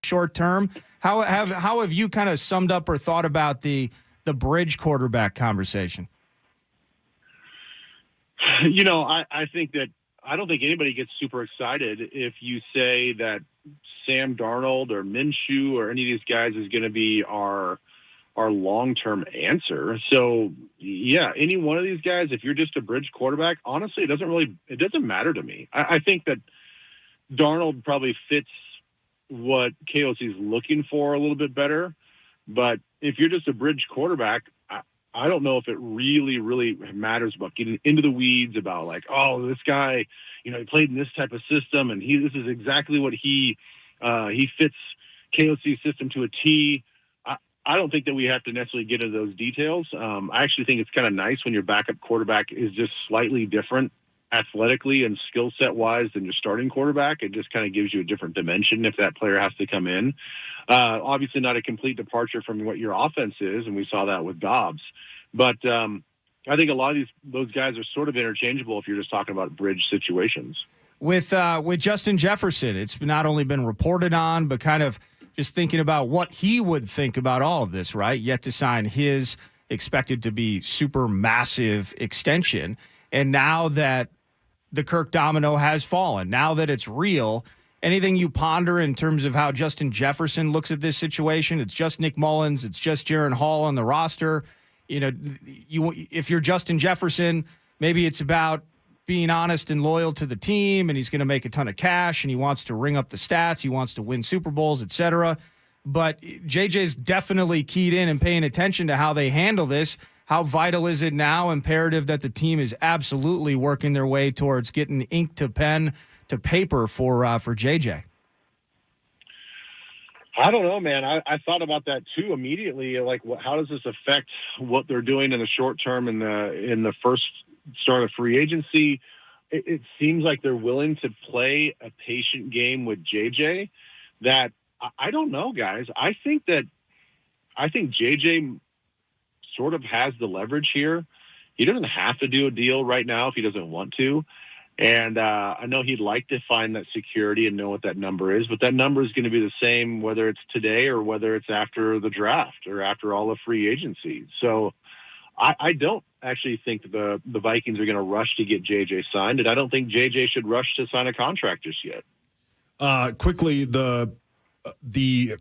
short term. How have you kind of summed up or thought about the bridge quarterback conversation? I think that I don't think anybody gets super excited if you say that Sam Darnold or Minshew or any of these guys is going to be our long-term answer. So, yeah, any one of these guys, if you're just a bridge quarterback, honestly, it doesn't matter to me. I think that Darnold probably fits what KOC is looking for a little bit better. But if you're just a bridge quarterback, I don't know if it really, really matters about getting into the weeds about like, oh, this guy, he played in this type of system and this is exactly what he fits KOC's system to a T. I don't think that we have to necessarily get into those details. I actually think it's kind of nice when your backup quarterback is just slightly different athletically and skill set wise than your starting quarterback. It just kind of gives you a different dimension if that player has to come in. Obviously not a complete departure from what your offense is, and we saw that with Dobbs. But I think a lot of those guys are sort of interchangeable if you're just talking about bridge situations. With Justin Jefferson, it's not only been reported on, but kind of just thinking about what he would think about all of this, right? Yet to sign his expected to be super massive extension. And now that the Kirk domino has fallen, now that it's real, anything you ponder in terms of how Justin Jefferson looks at this situation? It's just Nick Mullins. It's just Jaron Hall on the roster. If you're Justin Jefferson, maybe it's about being honest and loyal to the team, and he's going to make a ton of cash, and he wants to ring up the stats. He wants to win Super Bowls, etc. But JJ's definitely keyed in and paying attention to how they handle this. How vital is it now, imperative that the team is absolutely working their way towards getting ink to pen to paper for JJ? I don't know, man. I thought about that too immediately. Like, how does this affect what they're doing in the short term in the first start of free agency? It seems like they're willing to play a patient game with JJ. That I don't know, guys. I think JJ sort of has the leverage here. He doesn't have to do a deal right now if he doesn't want to. And I know he'd like to find that security and know what that number is, but that number is going to be the same whether it's today or whether it's after the draft or after all the free agency. So I don't actually think the Vikings are going to rush to get JJ signed, and I don't think JJ should rush to sign a contract just yet. Quickly, the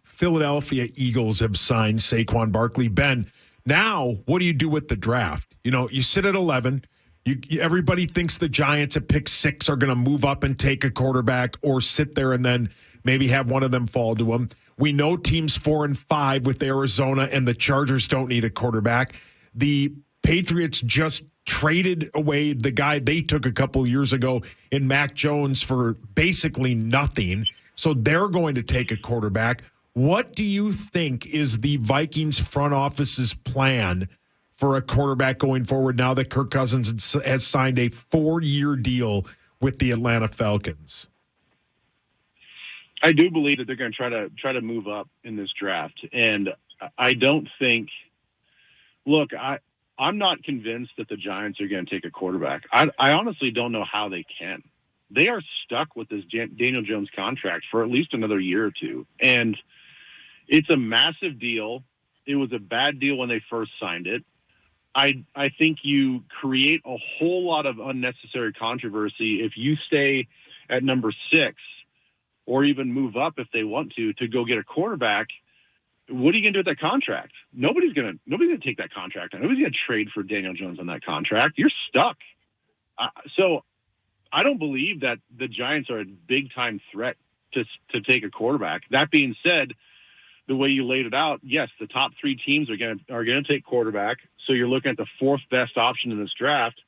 Philadelphia Eagles have signed Saquon Barkley. Ben, now what do you do with the draft? You sit at 11. Everybody thinks the Giants at pick 6 are going to move up and take a quarterback or sit there and then maybe have one of them fall to them. We know teams 4 and 5 with Arizona and the Chargers don't need a quarterback. The Patriots just traded away the guy they took a couple years ago in Mac Jones for basically nothing. So they're going to take a quarterback. What do you think is the Vikings front office's plan for a quarterback going forward now that Kirk Cousins has signed a 4-year deal with the Atlanta Falcons? I do believe that they're going to try to move up in this draft. And I don't think – look, I'm not convinced that the Giants are going to take a quarterback. I honestly don't know how they can. They are stuck with this Daniel Jones contract for at least another year or two. And it's a massive deal. It was a bad deal when they first signed it. I think you create a whole lot of unnecessary controversy if you stay at number 6 or even move up if they want to go get a quarterback. What are you going to do with that contract? Nobody's going to take that contract. Nobody's going to trade for Daniel Jones on that contract. You're stuck. So I don't believe that the Giants are a big-time threat to take a quarterback. That being said, the way you laid it out, yes, the top 3 teams are going to take quarterback. So you're looking at the 4th best option in this draft,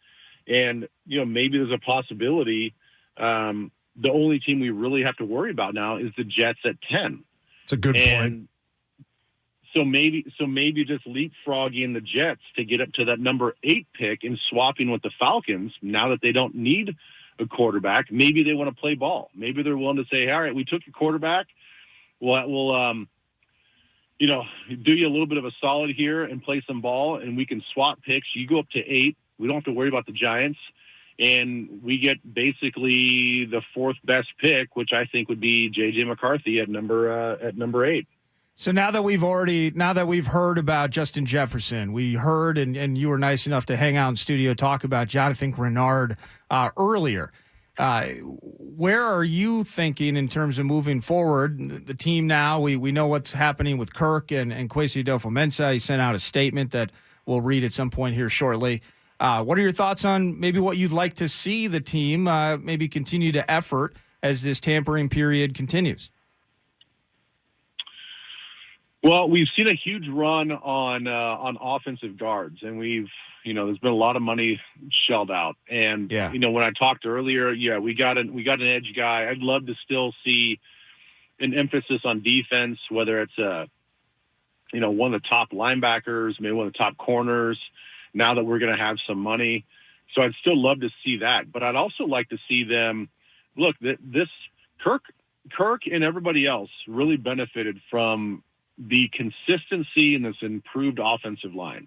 and maybe there's a possibility. The only team we really have to worry about now is the Jets at 10. It's a good point. So maybe just leapfrogging the Jets to get up to that number 8 pick and swapping with the Falcons now that they don't need a quarterback. Maybe they want to play ball. Maybe they're willing to say, all right, we took a quarterback. We'll do you a little bit of a solid here and play some ball, and we can swap picks. You go up to 8. We don't have to worry about the Giants. and we get basically the fourth best pick, which I think would be J.J. McCarthy at number 8. So now that we've heard about Justin Jefferson, we heard, and you were nice enough to hang out in studio, talk about Jonathan Grenard earlier. Where are you thinking in terms of moving forward? The team now, we know what's happening with Kirk and Kwesi Adofo-Mensah. He sent out a statement that we'll read at some point here shortly. What are your thoughts on maybe what you'd like to see the team maybe continue to effort as this tampering period continues? Well, we've seen a huge run on offensive guards, and there's been a lot of money shelled out. And when I talked earlier, we got an edge guy. I'd love to still see an emphasis on defense, whether it's one of the top linebackers, maybe one of the top corners. Now that we're going to have some money, so I'd still love to see that. But I'd also like to see them look. This Kirk and everybody else really benefited from the consistency in this improved offensive line.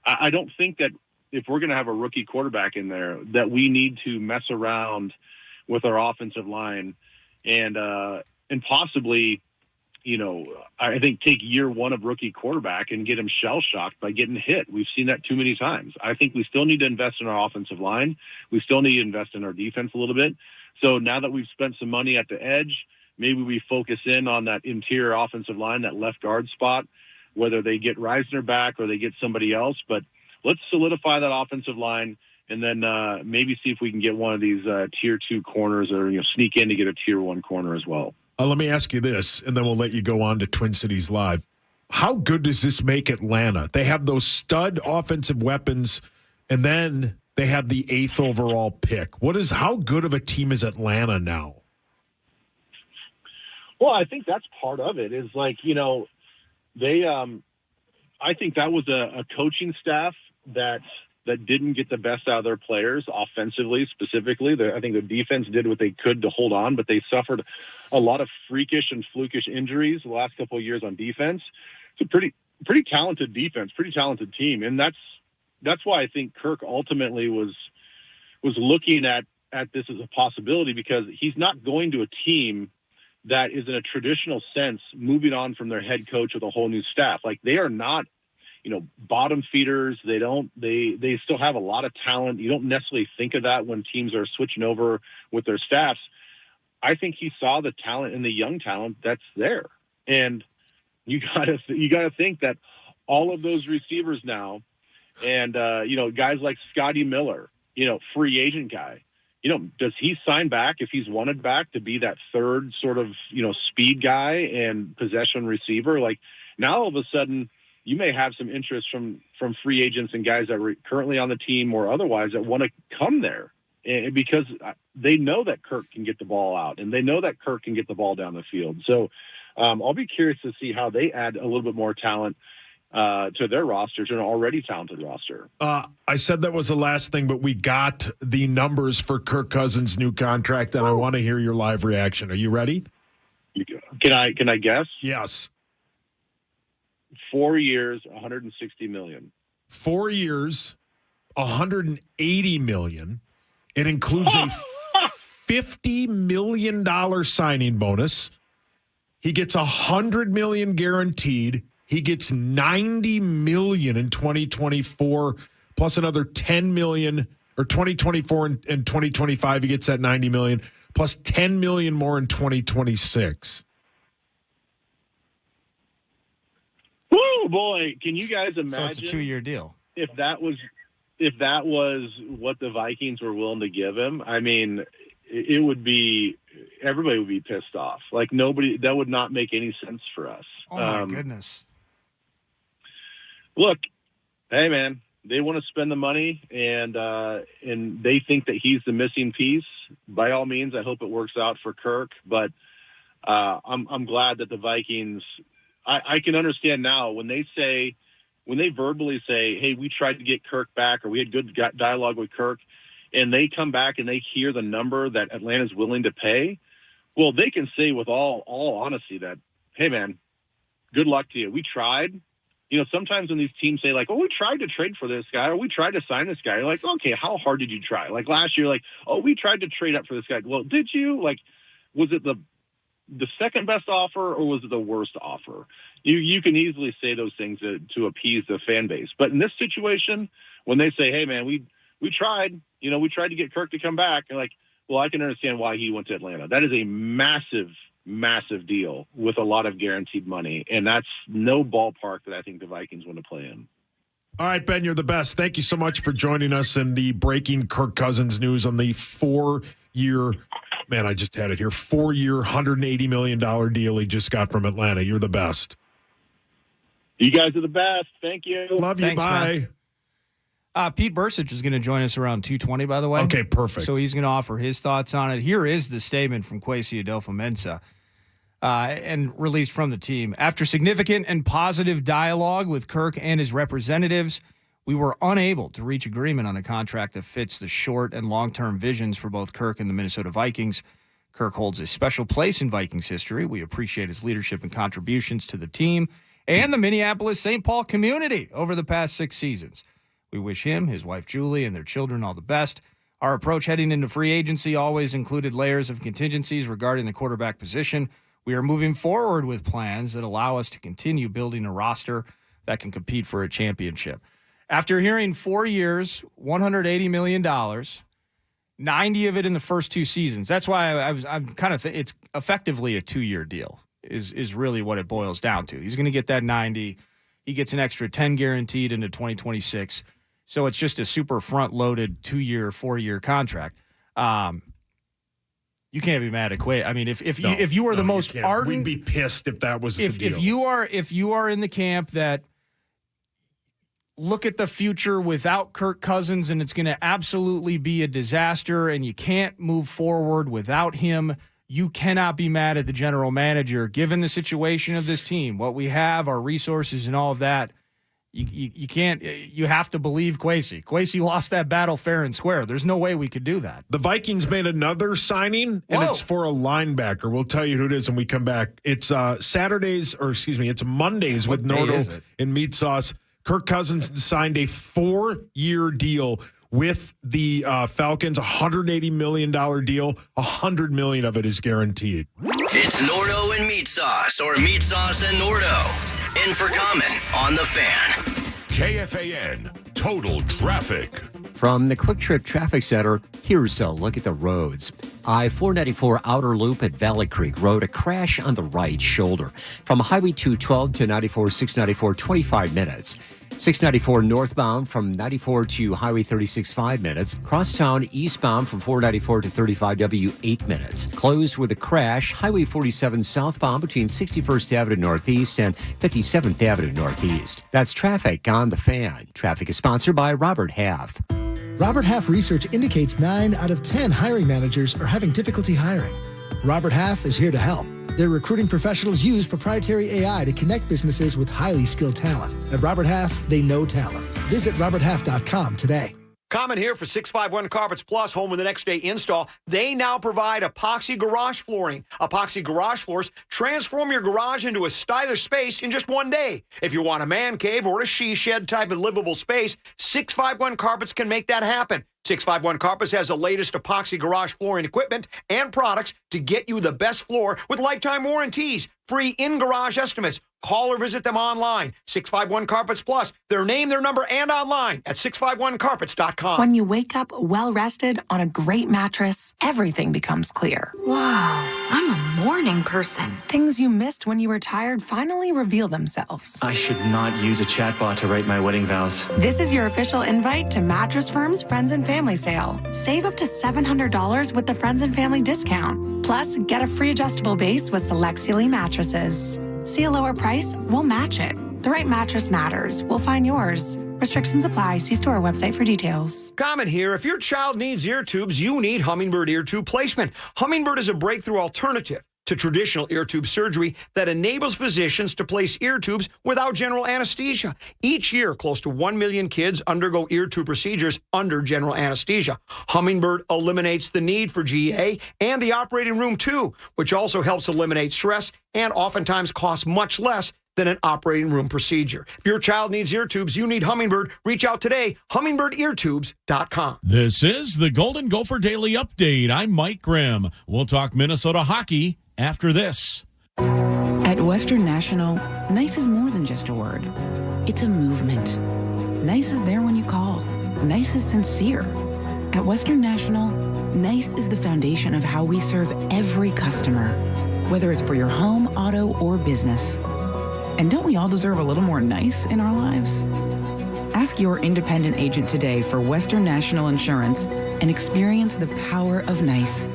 I don't think that if we're going to have a rookie quarterback in there, that we need to mess around with our offensive line and possibly, I think take year one of rookie quarterback and get him shell shocked by getting hit. We've seen that too many times. I think we still need to invest in our offensive line. We still need to invest in our defense a little bit. So now that we've spent some money at the edge, maybe we focus in on that interior offensive line, that left guard spot, whether they get Reisner back or they get somebody else. But let's solidify that offensive line and then maybe see if we can get one of these tier 2 corners or sneak in to get a tier 1 corner as well. Let me ask you this, and then we'll let you go on to Twin Cities Live. How good does this make Atlanta? They have those stud offensive weapons, and then they have the 8th overall pick. How good of a team is Atlanta now? Well, I think that's part of it is they I think that was a coaching staff that didn't get the best out of their players offensively specifically. I think the defense did what they could to hold on, but they suffered a lot of freakish and flukish injuries the last couple of years on defense. It's a pretty talented defense, pretty talented team. And that's why I think Kirk ultimately was looking at this as a possibility, because he's not going to a team that is in a traditional sense moving on from their head coach with a whole new staff. Like, they are not, bottom feeders. They still have a lot of talent. You don't necessarily think of that when teams are switching over with their staffs. I think he saw the talent and the young talent that's there. And you gotta think that all of those receivers now and, guys like Scotty Miller, free agent guy, does he sign back if he's wanted back to be that third sort of, speed guy and possession receiver? Like, now all of a sudden you may have some interest from free agents and guys that are currently on the team or otherwise that want to come there, and because they know that Kirk can get the ball out and they know that Kirk can get the ball down the field. So I'll be curious to see how they add a little bit more talent to their roster, to an already talented roster. I said that was the last thing, but we got the numbers for Kirk Cousins' new contract, and I want to hear your live reaction. Are you ready? Can I guess? Yes. 4 years, $160 million. 4 years, $180 million. It includes a $50 million signing bonus. He gets $100 million guaranteed. He gets $90 million in 2024, plus another $10 million, or 2024 and 2025. He gets that $90 million, plus $10 million more in 2026. Woo, boy! Can you guys imagine? So it's a 2-year deal. If that was what the Vikings were willing to give him, I mean, it would be, everybody would be pissed off. Like, nobody, that would not make any sense for us. Oh my goodness. Look, hey man, they want to spend the money and they think that he's the missing piece. By all means, I hope it works out for Kirk, but I'm glad that the Vikings, I can understand now when they verbally say, hey, we tried to get Kirk back, or we had good dialogue with Kirk, and they come back and they hear the number that Atlanta's willing to pay. Well, they can say with all honesty that, hey man, good luck to you. We tried, sometimes when these teams say like, oh, we tried to trade for this guy or we tried to sign this guy, you're like, okay, how hard did you try? Like last year, like, oh, we tried to trade up for this guy. Well, did you? Like, was it the second best offer or was it the worst offer? You can easily say those things to appease the fan base. But in this situation, when they say, hey, man, we tried, we tried to get Kirk to come back, and like, well, I can understand why he went to Atlanta. That is a massive, massive deal with a lot of guaranteed money, and that's no ballpark that I think the Vikings want to play in. All right, Ben, you're the best. Thank you so much for joining us in the breaking Kirk Cousins news on the 4-year, man, I just had it here, 4-year, $180 million deal he just got from Atlanta. You're the best. You guys are the best. Thank you. Love you. Thanks, bye. man. Pete Bercich is going to join us around 2:20, by the way. Okay, perfect. So he's going to offer his thoughts on it. Here is the statement from Kwesi Adolfo-Mensah, and released from the team. After significant and positive dialogue with Kirk and his representatives, we were unable to reach agreement on a contract that fits the short and long-term visions for both Kirk and the Minnesota Vikings. Kirk holds a special place in Vikings history. We appreciate his leadership and contributions to the team and the Minneapolis-St. Paul community over the past 6 seasons. We wish him, his wife Julie, and their children all the best. Our approach heading into free agency always included layers of contingencies regarding the quarterback position. We are moving forward with plans that allow us to continue building a roster that can compete for a championship. After hearing 4 years, $180 million, 90 of it in the first 2 seasons. That's why I'm kind of it's effectively a 2-year deal is really what it boils down to. He's going to get that 90. He gets an extra 10 guaranteed into 2026. So it's just a super front-loaded 2-year, 4-year contract. You can't be mad at Quay. I mean, if you were the most ardent, we'd be pissed if that was the deal. If you are in the camp that look at the future without Kirk Cousins and it's going to absolutely be a disaster and you can't move forward without him, you cannot be mad at the general manager. Given the situation of this team, what we have, our resources and all of that, you can't. You have to believe Kwesi. Kwesi lost that battle fair and square. There's no way we could do that. The Vikings made another signing, and it's for a linebacker. We'll tell you who it is when we come back. It's it's Mondays with Nordo and Meatsauce. Kirk Cousins signed a 4-year deal with the Falcons, $180 million deal. $100 million of it is guaranteed. It's Nordo and Meatsauce, or Meatsauce and Nordo. In for comment on the Fan. KFAN Total Traffic. From the Quick Trip Traffic Center, here's a look at the roads. I-494 Outer Loop at Valley Creek Road, a crash on the right shoulder. From Highway 212 to 94-694, 25 minutes. 694 northbound from 94 to Highway 36, 5 minutes. Crosstown eastbound from 494 to 35W, 8 minutes. Closed with a crash, Highway 47 southbound between 61st Avenue Northeast and 57th Avenue Northeast. That's traffic on the Fan. Traffic is sponsored by Robert Half. Robert Half research indicates 9 out of 10 hiring managers are having difficulty hiring. Robert Half is here to help. Their recruiting professionals use proprietary AI to connect businesses with highly skilled talent. At Robert Half, they know talent. Visit roberthalf.com today. Comment here for 651 Carpets Plus Home with the Next Day install. They now provide epoxy garage flooring. Epoxy garage floors transform your garage into a stylish space in just 1 day. If you want a man cave or a she shed type of livable space, 651 Carpets can make that happen. 651 Carpets has the latest epoxy garage flooring equipment and products to get you the best floor with lifetime warranties, free in-garage estimates. Call or visit them online. 651 Carpets Plus. Their name, their number, and online at 651carpets.com. When you wake up well-rested on a great mattress, everything becomes clear. Wow, I'm a morning person. Things you missed when you were tired finally reveal themselves. I should not use a chatbot to write my wedding vows. This is your official invite to Mattress Firm's Friends and Family Sale. Save up to $700 with the Friends and Family discount. Plus, get a free adjustable base with select Sealy mattresses. See a lower price? We'll match it. The right mattress matters. We'll find yours. Restrictions apply. See store website for details. Comment here. If your child needs ear tubes, you need Hummingbird ear tube placement. Hummingbird is a breakthrough alternative to traditional ear tube surgery that enables physicians to place ear tubes without general anesthesia. Each year, close to 1 million kids undergo ear tube procedures under general anesthesia. Hummingbird eliminates the need for GA and the operating room too, which also helps eliminate stress and oftentimes costs much less than an operating room procedure. If your child needs ear tubes, you need Humminbird. Reach out today, hummingbirdeartubes.com. This is the Golden Gopher Daily Update. I'm Mike Grimm. We'll talk Minnesota hockey after this. At Western National, nice is more than just a word. It's a movement. Nice is there when you call. Nice is sincere. At Western National, nice is the foundation of how we serve every customer, whether it's for your home, auto, or business. And don't we all deserve a little more nice in our lives? Ask your independent agent today for Western National Insurance and experience the power of nice.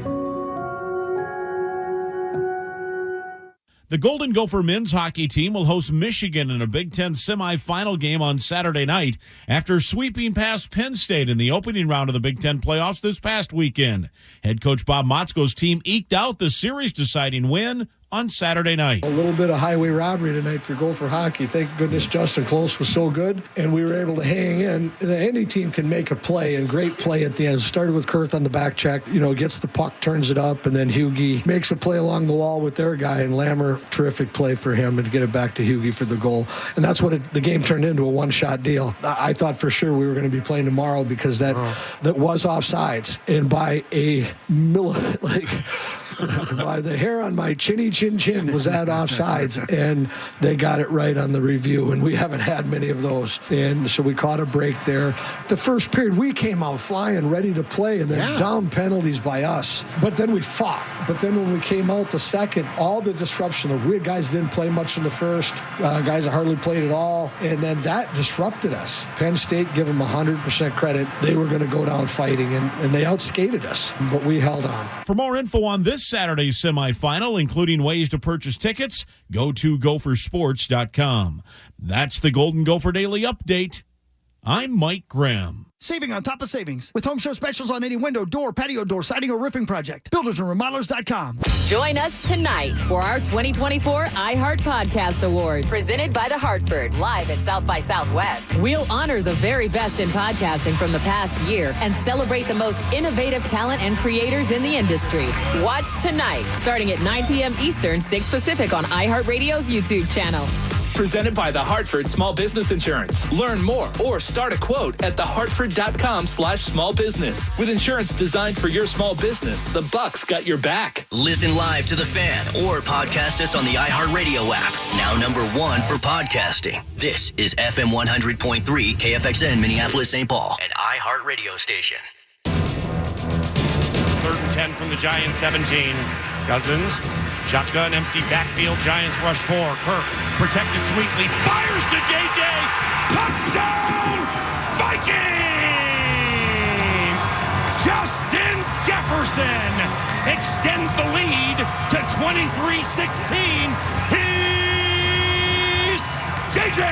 The Golden Gopher men's hockey team will host Michigan in a Big Ten semifinal game on Saturday night after sweeping past Penn State in the opening round of the Big Ten playoffs this past weekend. Head coach Bob Motzko's team eked out the series-deciding win on Saturday night. A little bit of highway robbery tonight for Gopher hockey. Thank goodness Justin Close was so good, and we were able to hang in. Any team can make a play, and great play at the end. Started with Kurth on the back check, gets the puck, turns it up, and then Hugie makes a play along the wall with their guy, and Lammer, terrific play for him, and to get it back to Hugie for the goal. And that's what the game turned into, a one-shot deal. I thought for sure we were going to be playing tomorrow because that was offsides, and by a by the hair on my chin was at offsides, and they got it right on the review, and we haven't had many of those. And so we caught a break there. The first period, we came out flying, ready to play, and then dumb penalties by us. But then we fought. But then when we came out the second, all the disruption, we guys didn't play much in the first. Guys hardly played at all, and then that disrupted us. Penn State, give them 100% credit. They were going to go down fighting, and they outskated us, but we held on. For more info on this Saturday's semifinal, including ways to purchase tickets, go to gophersports.com. That's the Golden Gopher Daily Update. I'm Mike Graham. Saving on top of savings with home show specials on any window, door, patio door, siding, or roofing project. BuildersandRemodelers.com. Join us tonight for our 2024 iHeart Podcast Awards, presented by The Hartford, live at South by Southwest. We'll honor the very best in podcasting from the past year and celebrate the most innovative talent and creators in the industry. Watch tonight, starting at 9 p.m. Eastern, 6 Pacific on iHeartRadio's YouTube channel. Presented by The Hartford Small Business Insurance. Learn more or start a quote at thehartford.com/small business. With insurance designed for your small business, the Bucks got your back. Listen live to The Fan or podcast us on the iHeartRadio app. Now #1 for podcasting. This is FM 100.3 KFXN Minneapolis, St. Paul, an iHeartRadio station. 3rd and 10 from the Giants 17. Cousins. Shotgun, empty backfield. Giants rush 4. Kirk protected sweetly. Fires to JJ. Touchdown, Vikings! Justin Jefferson extends the lead to 23-16. He's JJ.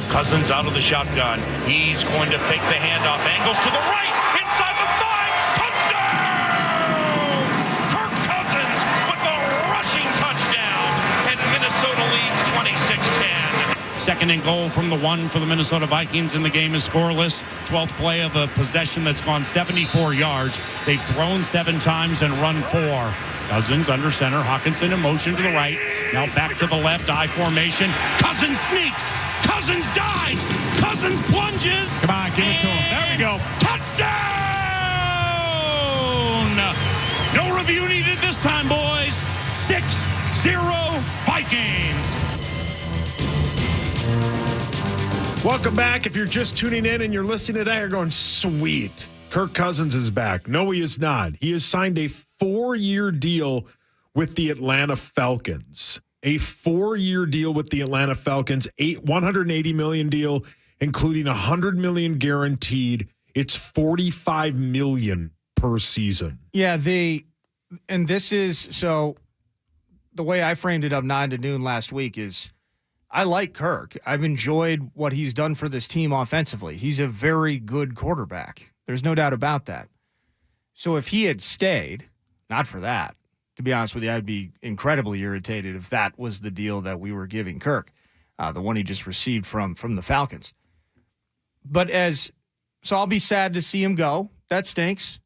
Cousins out of the shotgun. He's going to fake the handoff. Angles to the right. Inside the 5. Minnesota leads 26-10. 2nd and goal from the 1 for the Minnesota Vikings, and the game is scoreless. 12th play of a possession that's gone 74 yards. They've thrown 7 times and run 4. Cousins under center. Hawkinson in motion to the right. Now back to the left. I formation. Cousins sneaks. Cousins dives. Cousins plunges. Come on, give it to him. There we go. Touchdown! No review needed this time, boys. 6-0 Vikings. Welcome back. If you're just tuning in and you're listening to that, you're going, sweet. Kirk Cousins is back. No, he is not. He has signed a 4-year deal with the Atlanta Falcons. A 4-year deal with the Atlanta Falcons. $180 million deal, including $100 million guaranteed. It's $45 million per season. Yeah, and this is so. The way I framed it up 9 to noon last week is I like Kirk. I've enjoyed what he's done for this team offensively. He's a very good quarterback. There's no doubt about that. So if he had stayed, not for that, to be honest with you, I'd be incredibly irritated if that was the deal that we were giving Kirk, the one he just received from the Falcons. But so I'll be sad to see him go. That stinks.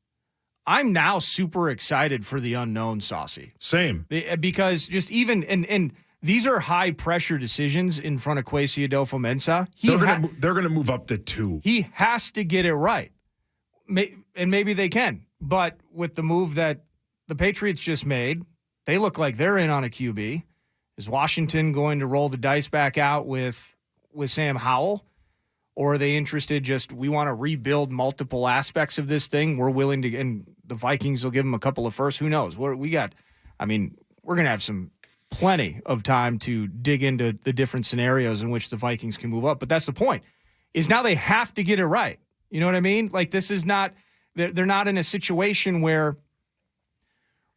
I'm now super excited for the unknown, Saucy. Same. Because just even and these are high pressure decisions in front of Kwesi Adolfo-Mensah. They're gonna move up to 2. He has to get it right, and maybe they can. But with the move that the Patriots just made, they look like they're in on a QB. Is Washington going to roll the dice back out with Sam Howell? Or are they interested we want to rebuild multiple aspects of this thing? We're willing to, and the Vikings will give them a couple of firsts. Who knows? We're going to have plenty of time to dig into the different scenarios in which the Vikings can move up. But that's the point, is now they have to get it right. You know what I mean? Like, this is not, they're not in a situation where,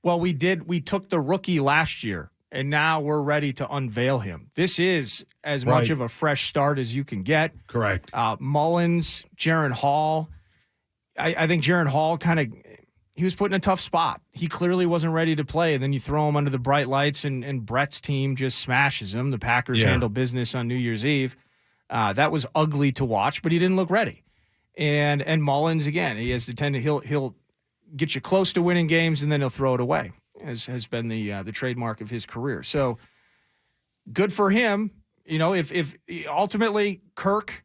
well, we took the rookie last year, and now we're ready to unveil him. This is as much of a fresh start as you can get. Correct. Mullins, Jaron Hall. I think Jaron Hall he was put in a tough spot. He clearly wasn't ready to play, and then you throw him under the bright lights, and Brett's team just smashes him. The Packers handle business on New Year's Eve. That was ugly to watch, but he didn't look ready. And Mullins, again, he has the tendency, he'll get you close to winning games, and then he'll throw it away, as has been the trademark of his career. So good for him. You know, if ultimately Kirk,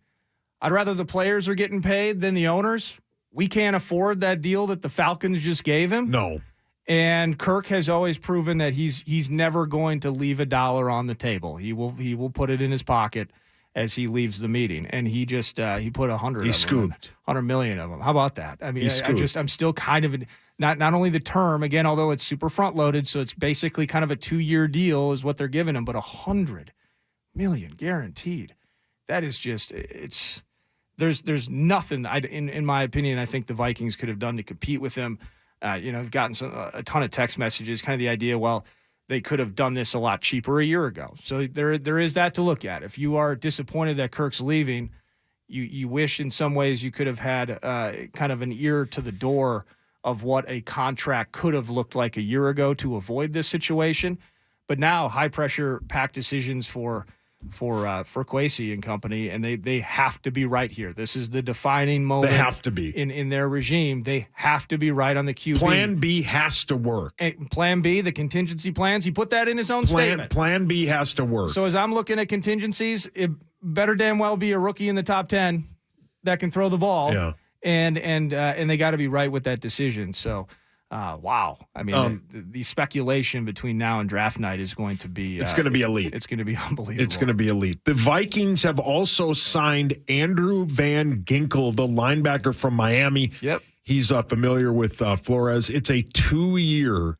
I'd rather the players are getting paid than the owners. We can't afford that deal that the Falcons just gave him. No. And Kirk has always proven that he's never going to leave a dollar on the table. He will put it in his pocket as he leaves the meeting. And he just he put 100 he of scooped them, 100 million of them. How about that? I mean, I'm still kind of not only the term, again, although it's super front loaded, so it's basically kind of a 2-year deal is what they're giving him, but 100 million guaranteed. That is just there's nothing in my opinion I think the Vikings could have done to compete with him. I've gotten a ton of text messages, kind of the idea, well, they could have done this a lot cheaper a year ago. So there is that to look at. If you are disappointed that Kirk's leaving, you wish in some ways you could have had kind of an ear to the door of what a contract could have looked like a year ago to avoid this situation. But now high pressure pack decisions for Kwesi and company, and they have to be right here. This is the defining moment. They have to be in their regime. They have to be right on the QB. Plan B has to work. Plan B, the contingency plans. He put that in his own statement. Plan B has to work. So as I'm looking at contingencies, it better damn well be a rookie in the top 10 that can throw the ball. Yeah. And they got to be right with that decision. So. Wow. I mean, the speculation between now and draft night is going to be... it's going to be elite. It's going to be unbelievable. It's going to be elite. The Vikings have also signed Andrew Van Ginkel, the linebacker from Miami. Yep. He's familiar with Flores. It's a 2-year,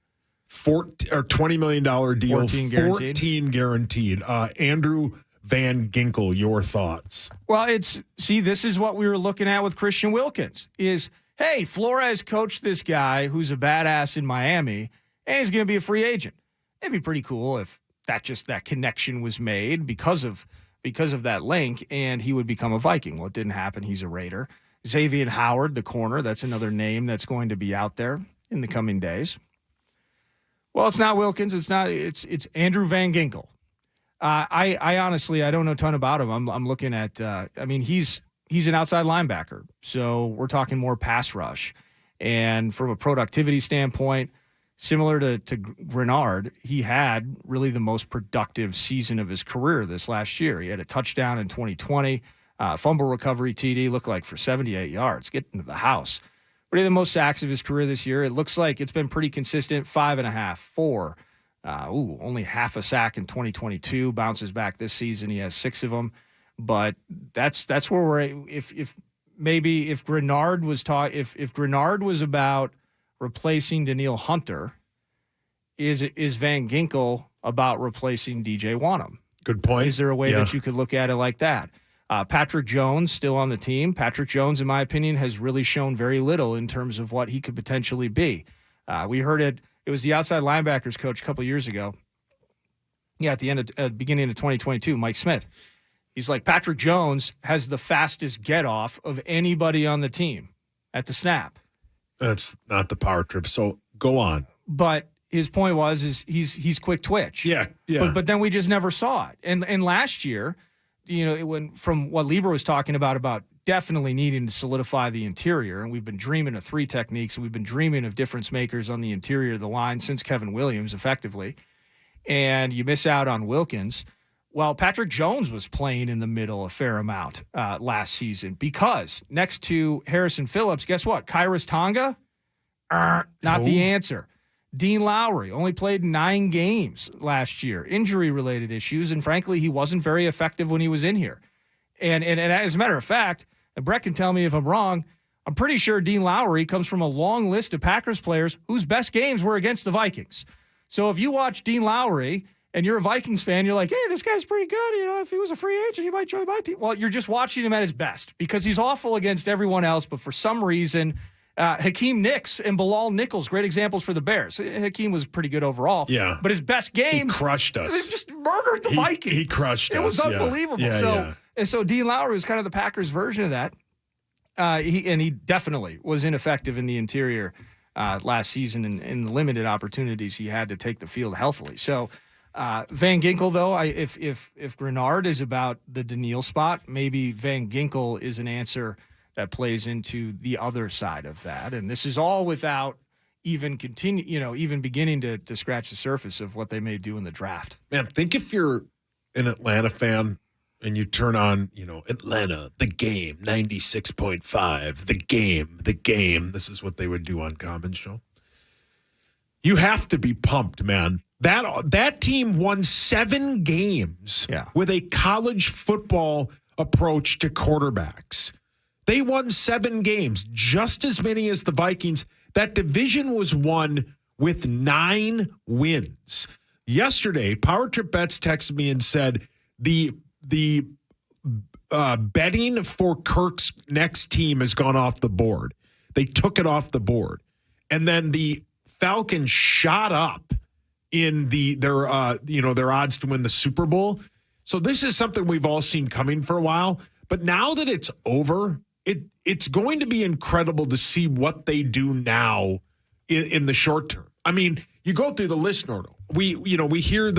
$20 million deal. 14 guaranteed. Andrew Van Ginkel, your thoughts? Well, this is what we were looking at with Christian Wilkins is... Hey, Flores coached this guy who's a badass in Miami, and he's going to be a free agent. It'd be pretty cool if that connection was made because of that link, and he would become a Viking. Well, it didn't happen. He's a Raider. Xavier Howard, the corner, that's another name that's going to be out there in the coming days. Well, it's not Wilkins. It's Andrew Van Ginkel. I honestly, I don't know a ton about him. I'm looking at, he's an outside linebacker, so we're talking more pass rush. And from a productivity standpoint, similar to Grenard, he had really the most productive season of his career this last year. He had a touchdown in 2020, fumble recovery TD, looked like for 78 yards, get into the house. But he had the most sacks of his career this year. It looks like it's been pretty consistent, 5.5, 4. Only half a sack in 2022, bounces back this season. He has 6 of them. But that's where we're at. If Grenard was if Grenard was about replacing Danielle Hunter, is Van Ginkel about replacing DJ Wanham? Good point. Is there a way that you could look at it like that? Patrick Jones still on the team. Patrick Jones, in my opinion, has really shown very little in terms of what he could potentially be. We heard it. It was the outside linebackers coach a couple years ago. Yeah, at the beginning of 2022, Mike Smith. He's like, Patrick Jones has the fastest get-off of anybody on the team at the snap. That's not the power trip, so go on. But his point was he's quick twitch. Yeah. But then we just never saw it. And last year, from what Lieber was talking about definitely needing to solidify the interior, and we've been dreaming of 3 techniques, and we've been dreaming of difference makers on the interior of the line since Kevin Williams, effectively. And you miss out on Wilkins. Well, Patrick Jones was playing in the middle a fair amount last season because next to Harrison Phillips, guess what? Kairos Tonga? Not the answer. Dean Lowry only played 9 games last year, injury-related issues, and frankly, he wasn't very effective when he was in here. And as a matter of fact, and Brett can tell me if I'm wrong, I'm pretty sure Dean Lowry comes from a long list of Packers players whose best games were against the Vikings. So if you watch Dean Lowry and you're a Vikings fan, you're like, hey, this guy's pretty good. You know, if he was a free agent, he might join my team. Well, you're just watching him at his best because he's awful against everyone else, but for some reason – Hakeem Nicks and Bilal Nichols, great examples for the Bears. Hakeem was pretty good overall. Yeah. But his best games. He crushed us. They just murdered the Vikings. He crushed us. It was unbelievable. And so Dean Lowry was kind of the Packers' version of that. He definitely was ineffective in the interior last season in the limited opportunities he had to take the field healthily. So Van Ginkel, though, if Grenard is about the Daniil spot, maybe Van Ginkel is an answer that plays into the other side of that. And this is all without even beginning to scratch the surface of what they may do in the draft. Man, think if you're an Atlanta fan and you turn on, Atlanta, the game, 96.5, the game. This is what they would do on Common Show. You have to be pumped, man. That team won 7 games with a college football approach to quarterbacks. They won 7 games, just as many as the Vikings. That division was won with 9 wins. Yesterday, Power Trip Bets texted me and said the betting for Kirk's next team has gone off the board. They took it off the board. And then the Falcons shot up in their odds to win the Super Bowl. So this is something we've all seen coming for a while. But now that it's over, it's going to be incredible to see what they do now in the short term. I mean, you go through the list, Nordo. We hear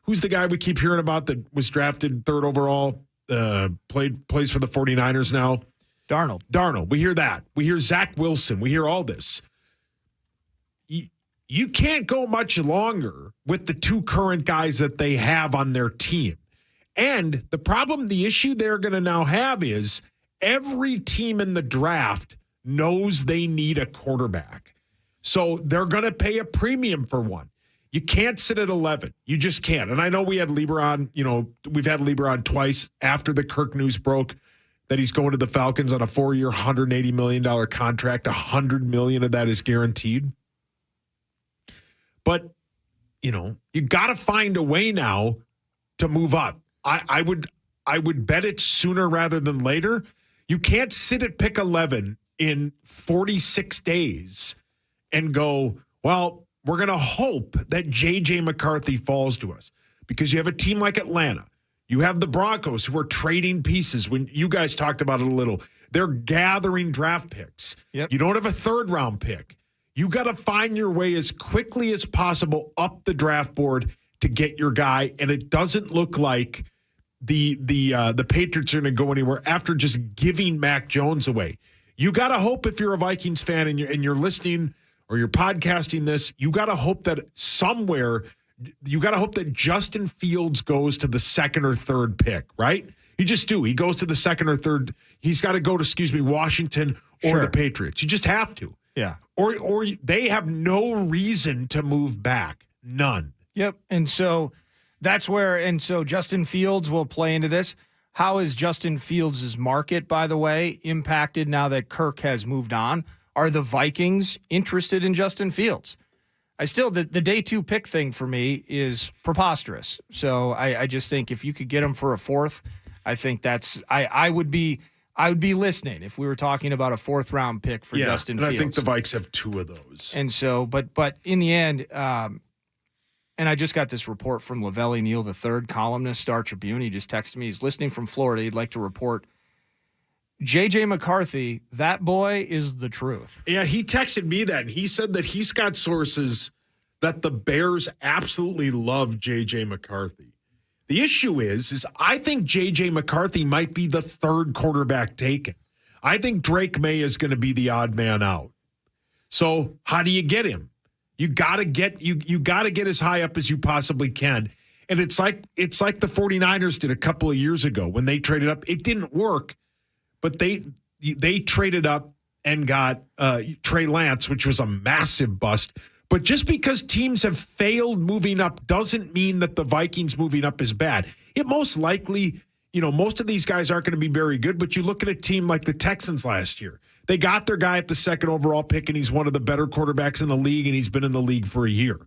who's the guy we keep hearing about that was drafted 3rd overall, plays for the 49ers now? Darnold. We hear that. We hear Zach Wilson. We hear all this. You can't go much longer with the 2 current guys that they have on their team. And the issue they're going to now have is every team in the draft knows they need a quarterback. So they're going to pay a premium for one. You can't sit at 11. You just can't. And I know we had Lieber on, we've had Lieber on twice after the Kirk news broke that he's going to the Falcons on a 4-year, $180 million contract. $100 million of that is guaranteed. But, you got to find a way now to move up. I would bet it sooner rather than later. You can't sit at pick 11 in 46 days and go, well, we're going to hope that J.J. McCarthy falls to us because you have a team like Atlanta. You have the Broncos who are trading pieces. When you guys talked about it a little, they're gathering draft picks. Yep. You don't have a 3rd-round pick. You got to find your way as quickly as possible up the draft board to get your guy, and it doesn't look like the Patriots are going to go anywhere after just giving Mac Jones away. You got to hope if you're a Vikings fan and you're listening or you're podcasting this, you got to hope that somewhere, you got to hope that Justin Fields goes to the 2nd or 3rd pick, right? You just do. He goes to the 2nd or 3rd. He's got to go to, Washington or the Patriots. You just have to. Yeah. Or they have no reason to move back. None. Yep. And so that's where, Justin Fields will play into this. How is Justin Fields' market, by the way, impacted now that Kirk has moved on? Are the Vikings interested in Justin Fields? The day 2 pick thing for me is preposterous. So I just think if you could get him for a 4th, I think I would be listening if we were talking about a 4th-round pick for Justin Fields. I think the Vikes have 2 of those. And so, but in the end, and I just got this report from Lavelli Neal III, columnist, Star Tribune. He just texted me. He's listening from Florida. He'd like to report J.J. McCarthy, that boy is the truth. Yeah, he texted me that, and he said that he's got sources that the Bears absolutely love J.J. McCarthy. The issue is I think J.J. McCarthy might be the 3rd quarterback taken. I think Drake May is going to be the odd man out. So how do you get him? You got to get as high up as you possibly can. And it's like the 49ers did a couple of years ago when they traded up. It didn't work, but they traded up and got Trey Lance, which was a massive bust. But just because teams have failed moving up doesn't mean that the Vikings moving up is bad. It most likely, most of these guys aren't going to be very good, but you look at a team like the Texans last year. They got their guy at the second overall pick, and he's one of the better quarterbacks in the league, and he's been in the league for a year.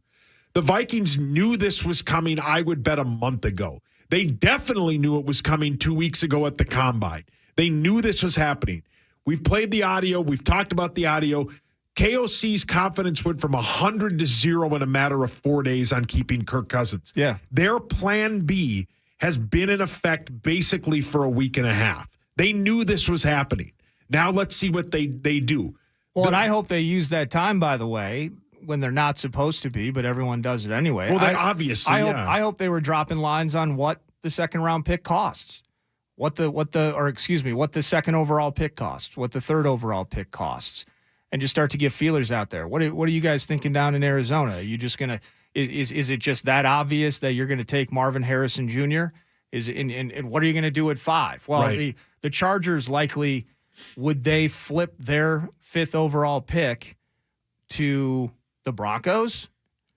The Vikings knew this was coming, I would bet, a month ago. They definitely knew it was coming 2 weeks ago at the Combine. They knew this was happening. We've played the audio. We've talked about the audio. KOC's confidence went from 100 to 0 in a matter of 4 days on keeping Kirk Cousins. Yeah. Their plan B has been in effect basically for a week and a half. They knew this was happening. Now let's see what they do. Well, and I hope they use that time, by the way, when they're not supposed to be, but everyone does it anyway. Well, obviously, I hope they were dropping lines on what the second round pick costs, what the second overall pick costs, what the third overall pick costs, and just start to get feelers out there. What are you guys thinking down in Arizona? Are you just gonna is it just that obvious that you're going to take Marvin Harrison Jr.? And what are you going to do at 5? Well, right. the Chargers likely, would they flip their 5th overall pick to the Broncos?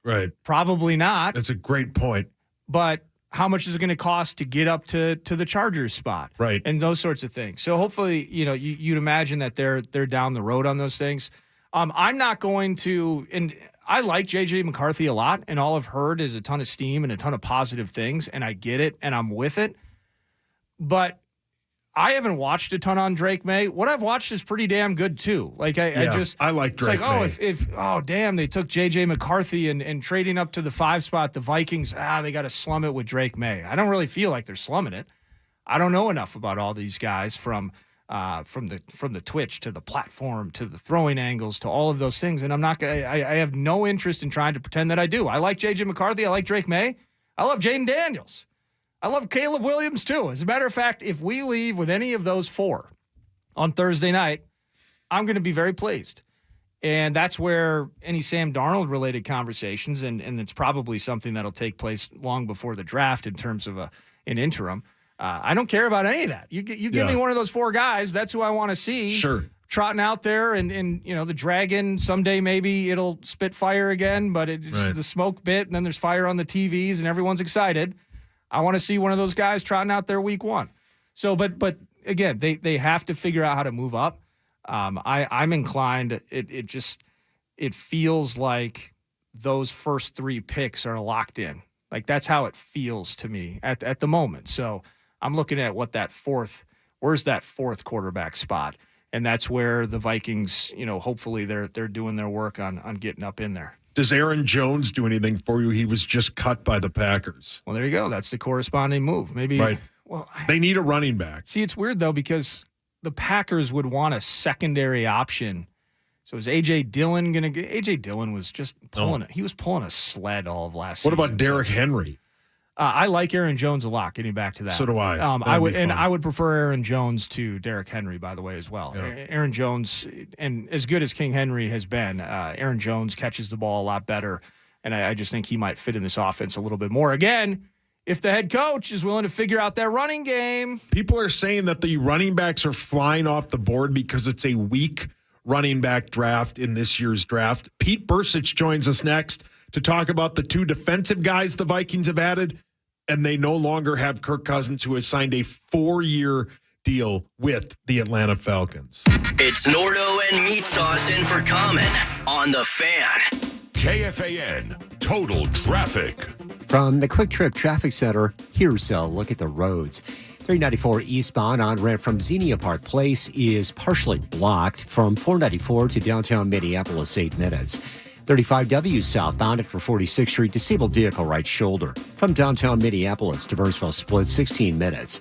Right. Probably not. That's a great point. But how much is it going to cost to get up to the Chargers spot? Right. And those sorts of things. So hopefully, you'd imagine that they're down the road on those things. I'm not going to, and I like J.J. McCarthy a lot, and all I've heard is a ton of steam and a ton of positive things, and I get it, and I'm with it. But I haven't watched a ton on Drake May. What I've watched is pretty damn good too. Like I like Drake May. It's like, damn, they took J.J. McCarthy and trading up to the 5 spot, the Vikings, they got to slum it with Drake May. I don't really feel like they're slumming it. I don't know enough about all these guys from the Twitch to the platform to the throwing angles to all of those things, and I have no interest in trying to pretend that I do. I like J.J. McCarthy. I like Drake May. I love Jaden Daniels. I love Caleb Williams, too. As a matter of fact, if we leave with any of those 4 on Thursday night, I'm going to be very pleased. And that's where any Sam Darnold-related conversations, and it's probably something that'll take place long before the draft in terms of an interim. I don't care about any of that. You give me one of those 4 guys, that's who I want to see. Sure. Trotting out there, and the Dragon, someday maybe it'll spit fire again, but it's the smoke bit, and then there's fire on the TVs, and everyone's excited. I want to see one of those guys trotting out there week 1. So, but again, they have to figure out how to move up. I'm inclined. It feels like those first 3 picks are locked in. Like that's how it feels to me at the moment. So I'm looking at where's that 4th quarterback spot, and that's where the Vikings, hopefully they're doing their work on getting up in there. Does Aaron Jones do anything for you? He was just cut by the Packers. Well, there you go. That's the corresponding move. Maybe. Right. Well, they need a running back. See, it's weird, though, because the Packers would want a secondary option. So is A.J. Dillon going to get – A.J. Dillon was just pulling – he was pulling a sled all of last season. What about Derrick Henry? I like Aaron Jones a lot, getting back to that. So do I. I would prefer Aaron Jones to Derrick Henry, by the way, as well. Yeah. Aaron Jones, and as good as King Henry has been, Aaron Jones catches the ball a lot better, and I just think he might fit in this offense a little bit more. Again, if the head coach is willing to figure out that running game. People are saying that the running backs are flying off the board because it's a weak running back draft in this year's draft. Pete Bercich joins us next to talk about the 2 defensive guys the Vikings have added, and they no longer have Kirk Cousins, who has signed a 4-year deal with the Atlanta Falcons. It's Nordo and Meatsauce in for Common on The Fan. KFAN Total Traffic. From the Quick Trip Traffic Center, here's a look at the roads. 394 eastbound on ramp from Xenia Park Place is partially blocked from 494 to downtown Minneapolis, 8 minutes. 35W southbound at 46th Street, disabled vehicle right shoulder. From downtown Minneapolis to Burnsville split, 16 minutes.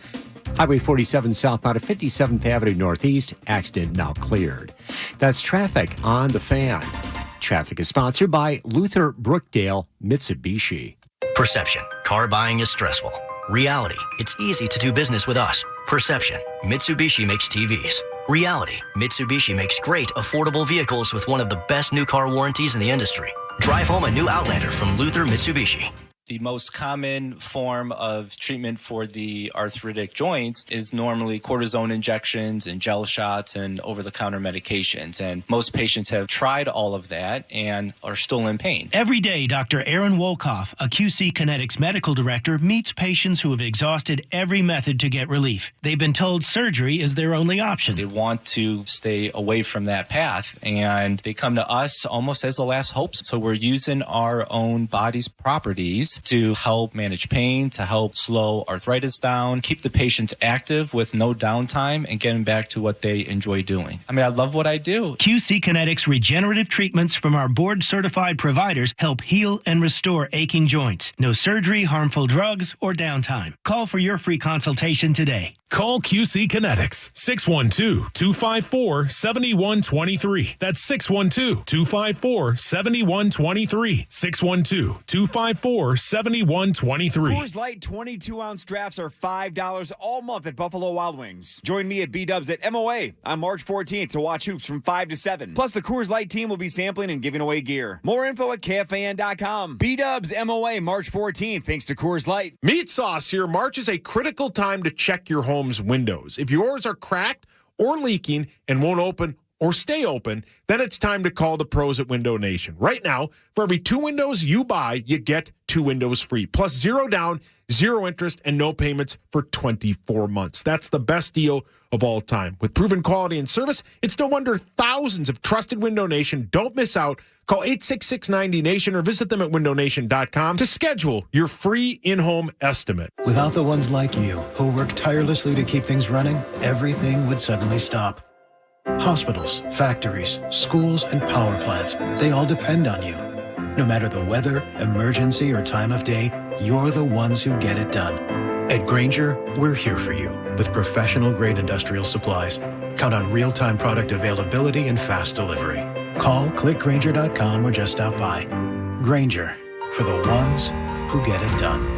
Highway 47 southbound at 57th Avenue Northeast, accident now cleared. That's traffic on The Fan. Traffic is sponsored by Luther Brookdale Mitsubishi. Perception. Car buying is stressful. Reality. It's easy to do business with us. Perception. Mitsubishi makes TVs. Reality, Mitsubishi makes great, affordable vehicles with one of the best new car warranties in the industry. Drive home a new Outlander from Luther Mitsubishi. The most common form of treatment for the arthritic joints is normally cortisone injections and gel shots and over-the-counter medications. And most patients have tried all of that and are still in pain. Every day, Dr. Aaron Wolkoff, a QC Kinetics medical director, meets patients who have exhausted every method to get relief. They've been told surgery is their only option. They want to stay away from that path, and they come to us almost as the last hope. So we're using our own body's properties to help manage pain, to help slow arthritis down, keep the patients active with no downtime, and get them back to what they enjoy doing. I mean, I love what I do. QC Kinetics regenerative treatments from our board-certified providers help heal and restore aching joints. No surgery, harmful drugs, or downtime. Call for your free consultation today. Call QC Kinetics, 612-254-7123. That's 612-254-7123. 612-254-7123. Coors Light 22-ounce drafts are $5 all month at Buffalo Wild Wings. Join me at B-Dubs at MOA on March 14th to watch hoops from 5 to 7. Plus, the Coors Light team will be sampling and giving away gear. More info at KFAN.com. B-Dubs MOA March 14th, thanks to Coors Light. Meatsauce here. March is a critical time to check your home's windows. If yours are cracked or leaking and won't open or stay open, then it's time to call the pros at Window Nation. Right now, for every 2 windows you buy, you get 2 windows free, plus 0 down, 0 interest, and no payments for 24 months. That's the best deal of all time. With proven quality and service, it's no wonder thousands of trusted Window Nation don't miss out. Call 866-90-NATION or visit them at windownation.com to schedule your free in-home estimate. Without the ones like you who work tirelessly to keep things running, everything would suddenly stop. Hospitals, factories, schools, and power plants, they all depend on you. No matter the weather, emergency, or time of day, you're the ones who get it done. At Grainger, we're here for you with professional-grade industrial supplies. Count on real-time product availability and fast delivery. Call, click Grainger.com, or just stop by. Grainger, for the ones who get it done.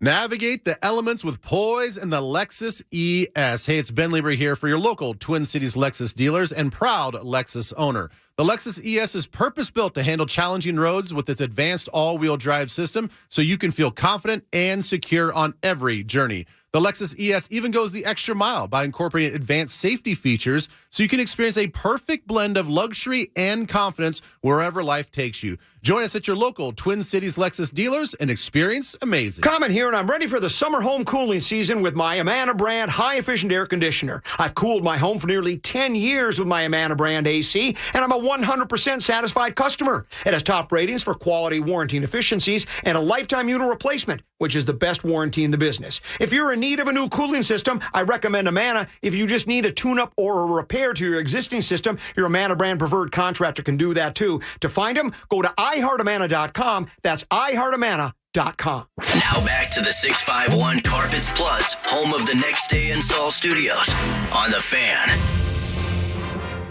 Navigate the elements with poise and the Lexus ES. Hey, it's Ben Lieber here for your local Twin Cities Lexus dealers and proud Lexus owner. The Lexus ES is purpose-built to handle challenging roads with its advanced all-wheel drive system so you can feel confident and secure on every journey. The Lexus ES even goes the extra mile by incorporating advanced safety features so you can experience a perfect blend of luxury and confidence wherever life takes you. Join us at your local Twin Cities Lexus dealers and experience amazing. Comment here, and I'm ready for the summer home cooling season with my Amana brand high-efficient air conditioner. I've cooled my home for nearly 10 years with my Amana brand AC, and I'm a 100% satisfied customer. It has top ratings for quality, warranty, and efficiencies, and a lifetime unit replacement, which is the best warranty in the business. If you're in need of a new cooling system, I recommend Amana. If you just need a tune-up or a repair to your existing system, your Amana brand preferred contractor can do that too. To find them, go to iHeartAmana.com. That's iHeartAmana.com. Now back to the 651 Carpets Plus, home of the Next Day Install Studios on The Fan.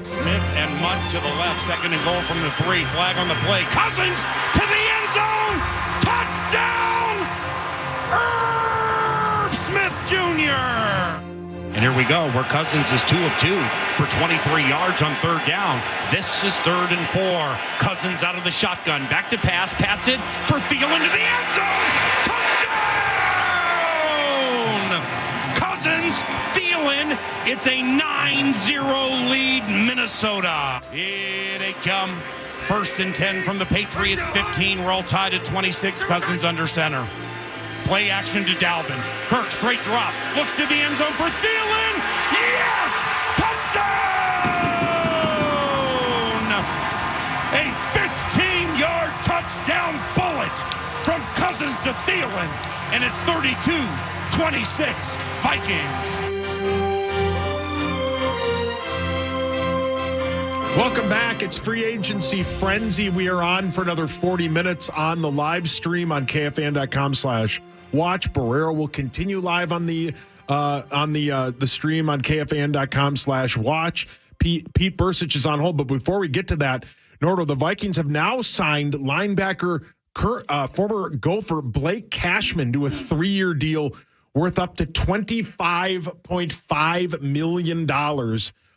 Smith and Mudd to the left, second and goal from the 3. Flag on the play. Cousins to the end zone. Touchdown! Irv Smith Jr. And here we go, where Cousins is 2 of 2 for 23 yards on 3rd down. This is 3rd and 4. Cousins out of the shotgun. Back to pass. Pats it for Thielen to the end zone. Touchdown! Cousins, Thielen. It's a 9-0 lead, Minnesota. Here they come. 1st and 10 from the Patriots 15. We're all tied at 26. Cousins under center. Play action to Dalvin. Kirk, straight drop. Looks to the end zone for Thielen. Yes! Touchdown! A 15-yard touchdown bullet from Cousins to Thielen. And it's 32-26 Vikings. Welcome back. It's free agency frenzy. We are on for another 40 minutes on the live stream on KFAN.com/watch. Barrero will continue live on the stream on KFAN.com/watch. Pete Bercich is on hold, but before we get to that, Nordo, the Vikings have now signed linebacker former Gopher Blake Cashman to a 3-year deal worth up to $25.5 million,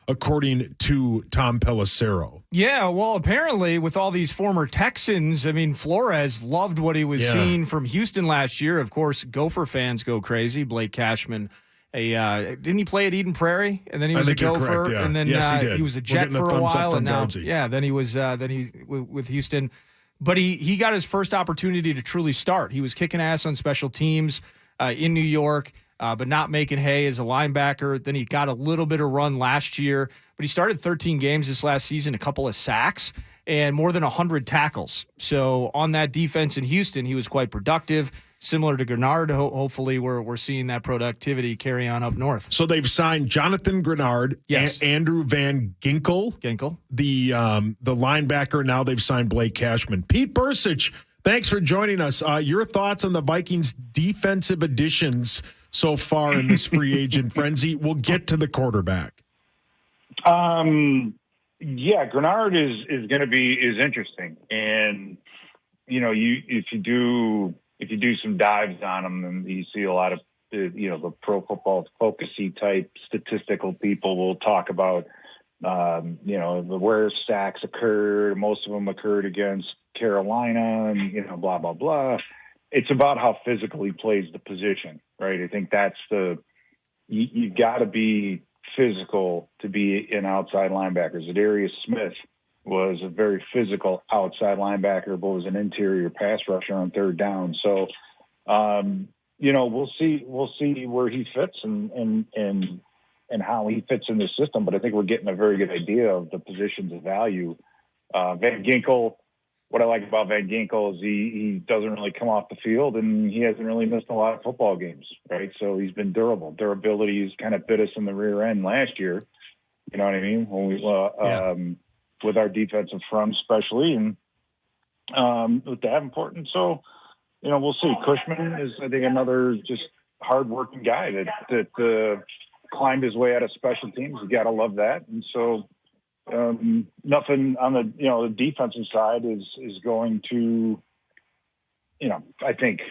according to Tom Pelissero. Yeah, well, apparently with all these former Texans, I mean, Flores loved what he was seeing from Houston last year. Of course, Gopher fans go crazy. Blake Cashman, didn't he play at Eden Prairie? And then he was a Gopher, correct, yeah. and then Yes, he was a Jet for a while, and now, then he was with Houston. But he got his first opportunity to truly start. He was kicking ass on special teams in New York, but not making hay as a linebacker. Then he got a little bit of run last year, but he started 13 games this last season, a couple of sacks, and more than 100 tackles. So on that defense in Houston, he was quite productive. Similar to Grenard, hopefully we're seeing that productivity carry on up north. So they've signed Jonathan Grenard, Andrew Van Ginkel, the linebacker. Now they've signed Blake Cashman. Pete Bercich, thanks for joining us. Your thoughts on the Vikings' defensive additions so far in this free agent frenzy? We'll get to the quarterback. Grenard is interesting, and if you do some dives on them, and you see a lot of the Pro Football Focusy type statistical people will talk about where sacks occurred. Most of them occurred against Carolina, and blah blah blah. It's about how physical he plays the position, right? I think that's you've got to be physical to be an outside linebacker. Zadarius Smith was a very physical outside linebacker, but was an interior pass rusher on third down. So, we'll see where he fits and how he fits in the system. But I think we're getting a very good idea of the positions of value. Van Ginkel, what I like about Van Ginkel is he doesn't really come off the field, and he hasn't really missed a lot of football games, right? So he's been durable. Durability has kind of bit us in the rear end last year. You know what I mean? When we with our defensive front especially, and with Davenport. And so, we'll see. Cushman is, I think, another just hard-working guy that climbed his way out of special teams. You got to love that. And so nothing on the defensive side is going to, I think,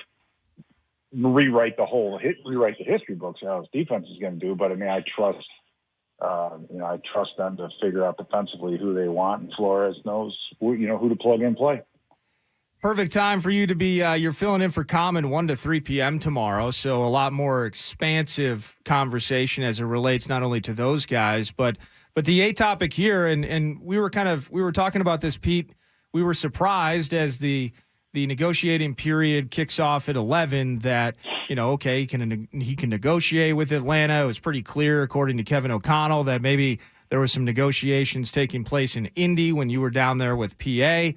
rewrite the history books how his defense is going to do. But, I mean, I trust them to figure out defensively who they want, and Flores knows who to plug and play. Perfect time for you to be, you're filling in for Common 1 to 3 p.m. tomorrow, so a lot more expansive conversation as it relates not only to those guys, but the A topic here, and we were talking about this, Pete. We were surprised as the negotiating period kicks off at 11 that, he can negotiate with Atlanta. It was pretty clear, according to Kevin O'Connell, that maybe there was some negotiations taking place in Indy when you were down there with PA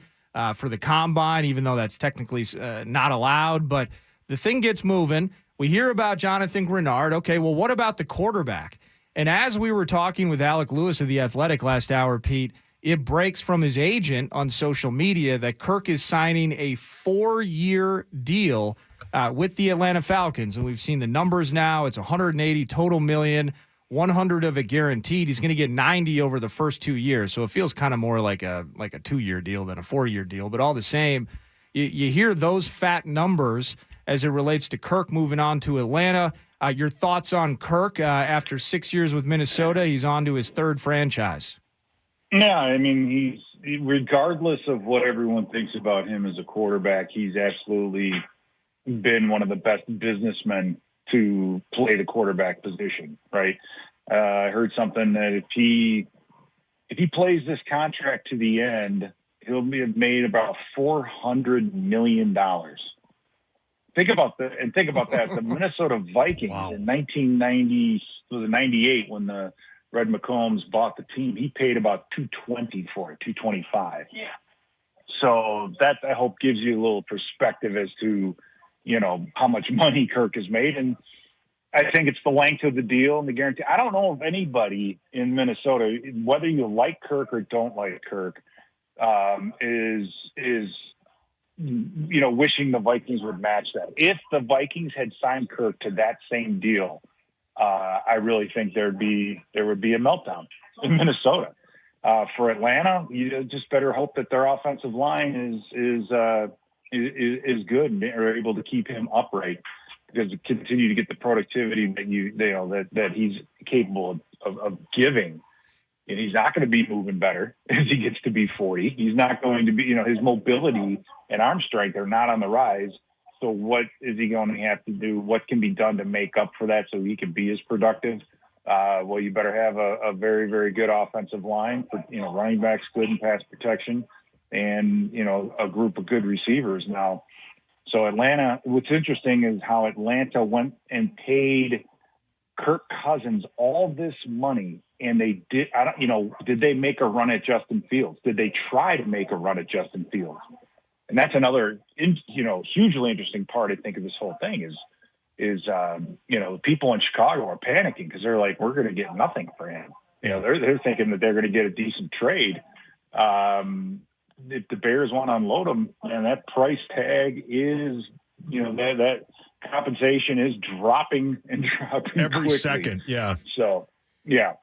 for the combine, even though that's technically not allowed. But the thing gets moving. We hear about Jonathan Grenard. Okay, well, what about the quarterback? And as we were talking with Alec Lewis of The Athletic last hour, Pete, it breaks from his agent on social media that Kirk is signing a 4-year deal with the Atlanta Falcons. And we've seen the numbers now. It's 180 total million, 100 of it guaranteed. He's going to get 90 over the first 2 years. So it feels kind of more like a 2-year deal than a 4-year deal. But all the same, you hear those fat numbers as it relates to Kirk moving on to Atlanta. Your thoughts on Kirk after 6 years with Minnesota? He's on to his third franchise. Yeah, I mean, he's regardless of what everyone thinks about him as a quarterback, he's absolutely been one of the best businessmen to play the quarterback position, right? I heard something that if he plays this contract to the end, he'll have made about $400 million. Think about that. The Minnesota Vikings in 1998, when the Red McCombs bought the team, he paid about $220 for it, $225. Yeah. So that, I hope, gives you a little perspective as to, how much money Kirk has made. And I think it's the length of the deal and the guarantee. I don't know if anybody in Minnesota, whether you like Kirk or don't like Kirk, is wishing the Vikings would match that. If the Vikings had signed Kirk to that same deal, I really think there would be a meltdown in Minnesota. For Atlanta, you just better hope that their offensive line is good and are able to keep him upright. because to continue to get the productivity that he's capable of giving. And he's not going to be moving better as he gets to be 40. He's not going to be, his mobility and arm strength are not on the rise. So what is he going to have to do? What can be done to make up for that so he can be as productive? Well, you better have a very, very good offensive line for, running backs, good in pass protection, and, a group of good receivers now. So Atlanta, what's interesting is how Atlanta went and paid Kirk Cousins all this money, and they did. Did they make a run at Justin Fields? Did they try to make a run at Justin Fields? And that's another, hugely interesting part, I think, of this whole thing is the people in Chicago are panicking because they're like, we're going to get nothing for him. They're thinking that they're going to get a decent trade. If the Bears want to unload him, and that price tag is, that compensation is dropping every quickly. second. Yeah. So, yeah.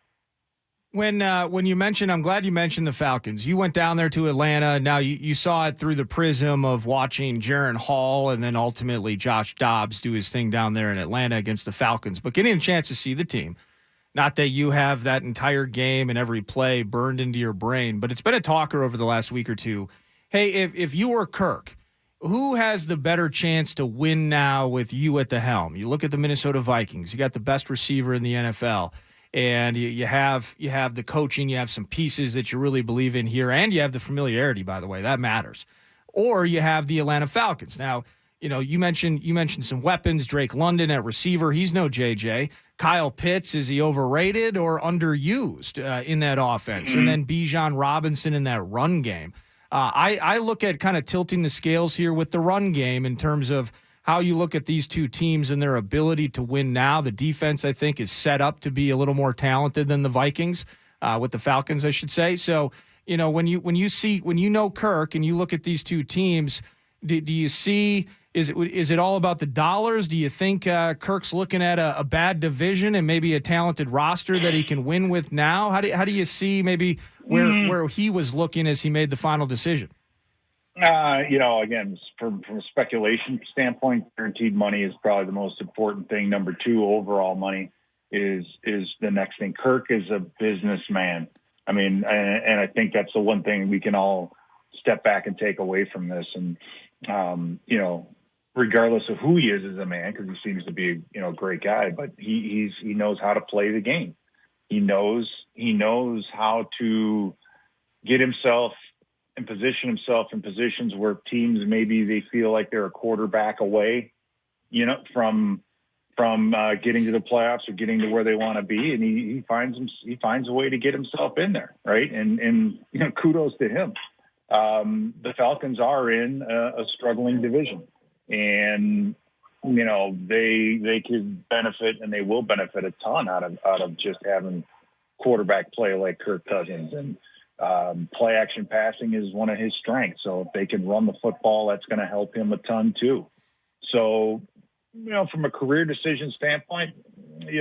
When you mentioned, I'm glad you mentioned the Falcons. You went down there to Atlanta. Now you saw it through the prism of watching Jaron Hall and then ultimately Josh Dobbs do his thing down there in Atlanta against the Falcons. But getting a chance to see the team, not that you have that entire game and every play burned into your brain, but it's been a talker over the last week or two. Hey, if you were Kirk, who has the better chance to win now with you at the helm? You look at the Minnesota Vikings. You got the best receiver in the NFL. And you have the coaching, you have some pieces that you really believe in here, and you have the familiarity, by the way, that matters. Or you have the Atlanta Falcons. Now, you mentioned some weapons. Drake London at receiver, he's no JJ. Kyle Pitts, is he overrated or underused in that offense? Mm-hmm. And then Bijan Robinson in that run game. I look at kind of tilting the scales here with the run game in terms of how you look at these two teams and their ability to win now. The defense, I think, is set up to be a little more talented than the Vikings, with the Falcons, I should say. So, when you know Kirk and you look at these two teams, do you see, is it all about the dollars? Do you think Kirk's looking at a bad division and maybe a talented roster that he can win with now? How do you see maybe where he was looking as he made the final decision? Again, from a speculation standpoint, guaranteed money is probably the most important thing. Number two, overall money is the next thing. Kirk is a businessman. I mean, and I think that's the one thing we can all step back and take away from this. And, regardless of who he is as a man, because he seems to be, a great guy, but he knows how to play the game. He knows how to get himself and position himself in positions where teams maybe they feel like they're a quarterback away, from getting to the playoffs or getting to where they want to be, and he finds a way to get himself in there, right? And kudos to him. The Falcons are in a struggling division, and they could benefit, and they will benefit a ton out of just having quarterback play like Kirk Cousins. And play action passing is one of his strengths. So if they can run the football, that's going to help him a ton too. So, from a career decision standpoint,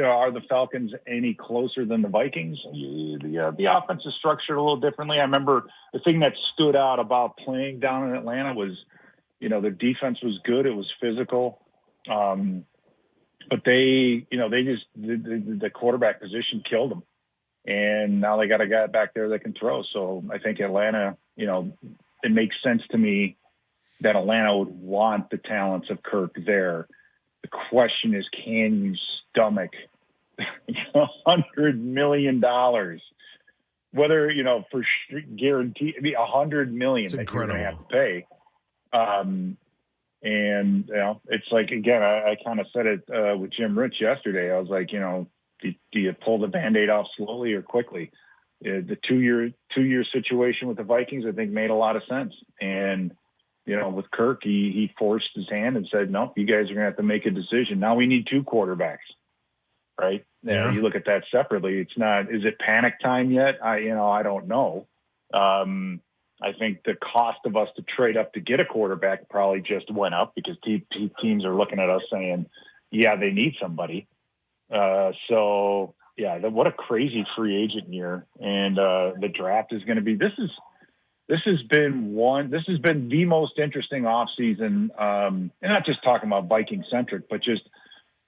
are the Falcons any closer than the Vikings? The offense is structured a little differently. I remember the thing that stood out about playing down in Atlanta was, the defense was good. It was physical. But they just, the quarterback position killed them. And now they got a guy back there that can throw. So I think Atlanta, it makes sense to me that Atlanta would want the talents of Kirk there. The question is, can you stomach $100 million? Whether, for guarantee, $100 million that you're going to have to pay. And, it's like, again, I kind of said it with Jim Rich yesterday. I was like, do you pull the Band-Aid off slowly or quickly? The two-year situation with the Vikings, I think, made a lot of sense. And, with Kirk, he forced his hand and said, nope, you guys are going to have to make a decision. Now we need two quarterbacks, right? Yeah. You look at that separately. It's not, is it panic time yet? I don't know. I think the cost of us to trade up to get a quarterback probably just went up because teams are looking at us saying, yeah, they need somebody. What a crazy free agent year. And the draft is going to be, this has been the most interesting offseason, and not just talking about Viking centric, but just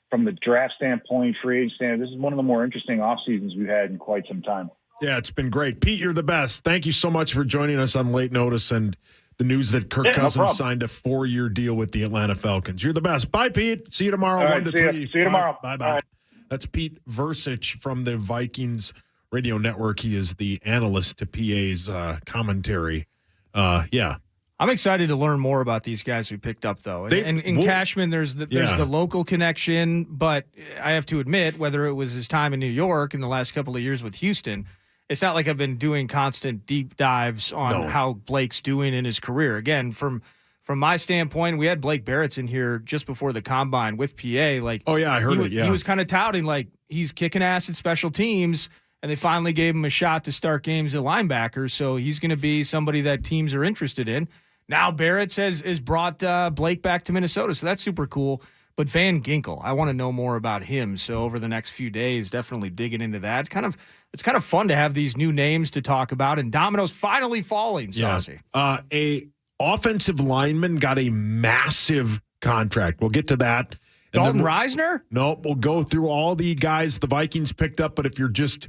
from the draft standpoint, free agent standpoint. This is one of the more interesting off seasons we've had in quite some time. Yeah, it's been great. Pete, you're the best. Thank you so much for joining us on late notice and the news that Kirk Cousins signed a 4-year deal with the Atlanta Falcons. You're the best. Bye, Pete. See you tomorrow, 1 to 3. See you tomorrow. Bye-bye. Right. That's Pete Bercich from the Vikings radio network. He is the analyst to PA's commentary. Yeah. I'm excited to learn more about these guys we picked up, though. And in Cashman, there's the local connection, but I have to admit, whether it was his time in New York in the last couple of years with Houston, it's not like I've been doing constant deep dives on how Blake's doing in his career. Again, from my standpoint, we had Blake Barrett's in here just before the Combine with PA. Like, oh, yeah, I heard it, yeah. He was kind of touting, like, he's kicking ass at special teams, and they finally gave him a shot to start games at linebacker, so he's going to be somebody that teams are interested in. Now Barrett has brought Blake back to Minnesota, so that's super cool. But Van Ginkel, I want to know more about him. So over the next few days, definitely digging into that. It's kind of fun to have these new names to talk about, and dominoes finally falling, Saucy. Yeah. A offensive lineman got a massive contract. We'll get to that. Dalton Reisner? Nope. We'll go through all the guys the Vikings picked up, but if you're just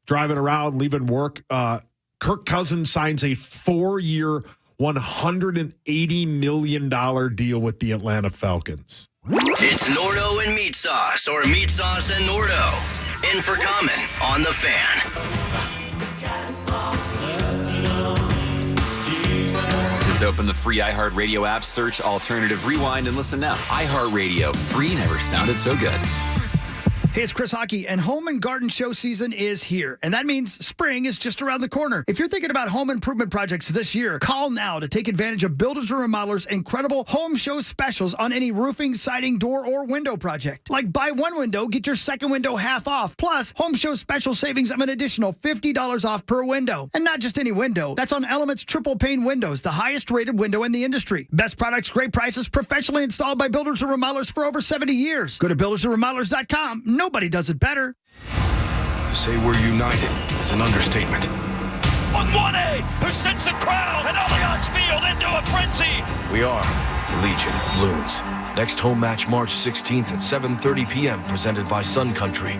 driving around, leaving work, Kirk Cousins signs a 4-year, $180 million deal with the Atlanta Falcons. It's Nordo and Meatsauce, or Meatsauce and Nordo. In for comment on The Fan. Just open the free iHeartRadio app, search Alternative Rewind, and listen now. iHeartRadio. Free never sounded so good. Hey, it's Chris Hockey, and home and garden show season is here. And that means spring is just around the corner. If you're thinking about home improvement projects this year, call now to take advantage of Builders and Remodelers' incredible home show specials on any roofing, siding, door, or window project. Like buy one window, get your second window half off. Plus, home show special savings of an additional $50 off per window. And not just any window. That's on Element's triple pane windows, the highest rated window in the industry. Best products, great prices, professionally installed by Builders and Remodelers for over 70 years. Go to buildersandremodelers.com. Nobody does it better. To say we're united is an understatement. On 1A, who sends the crowd at Allianz Field into a frenzy. We are the Legion of Loons. Next home match March 16th at 7:30 p.m. presented by Sun Country.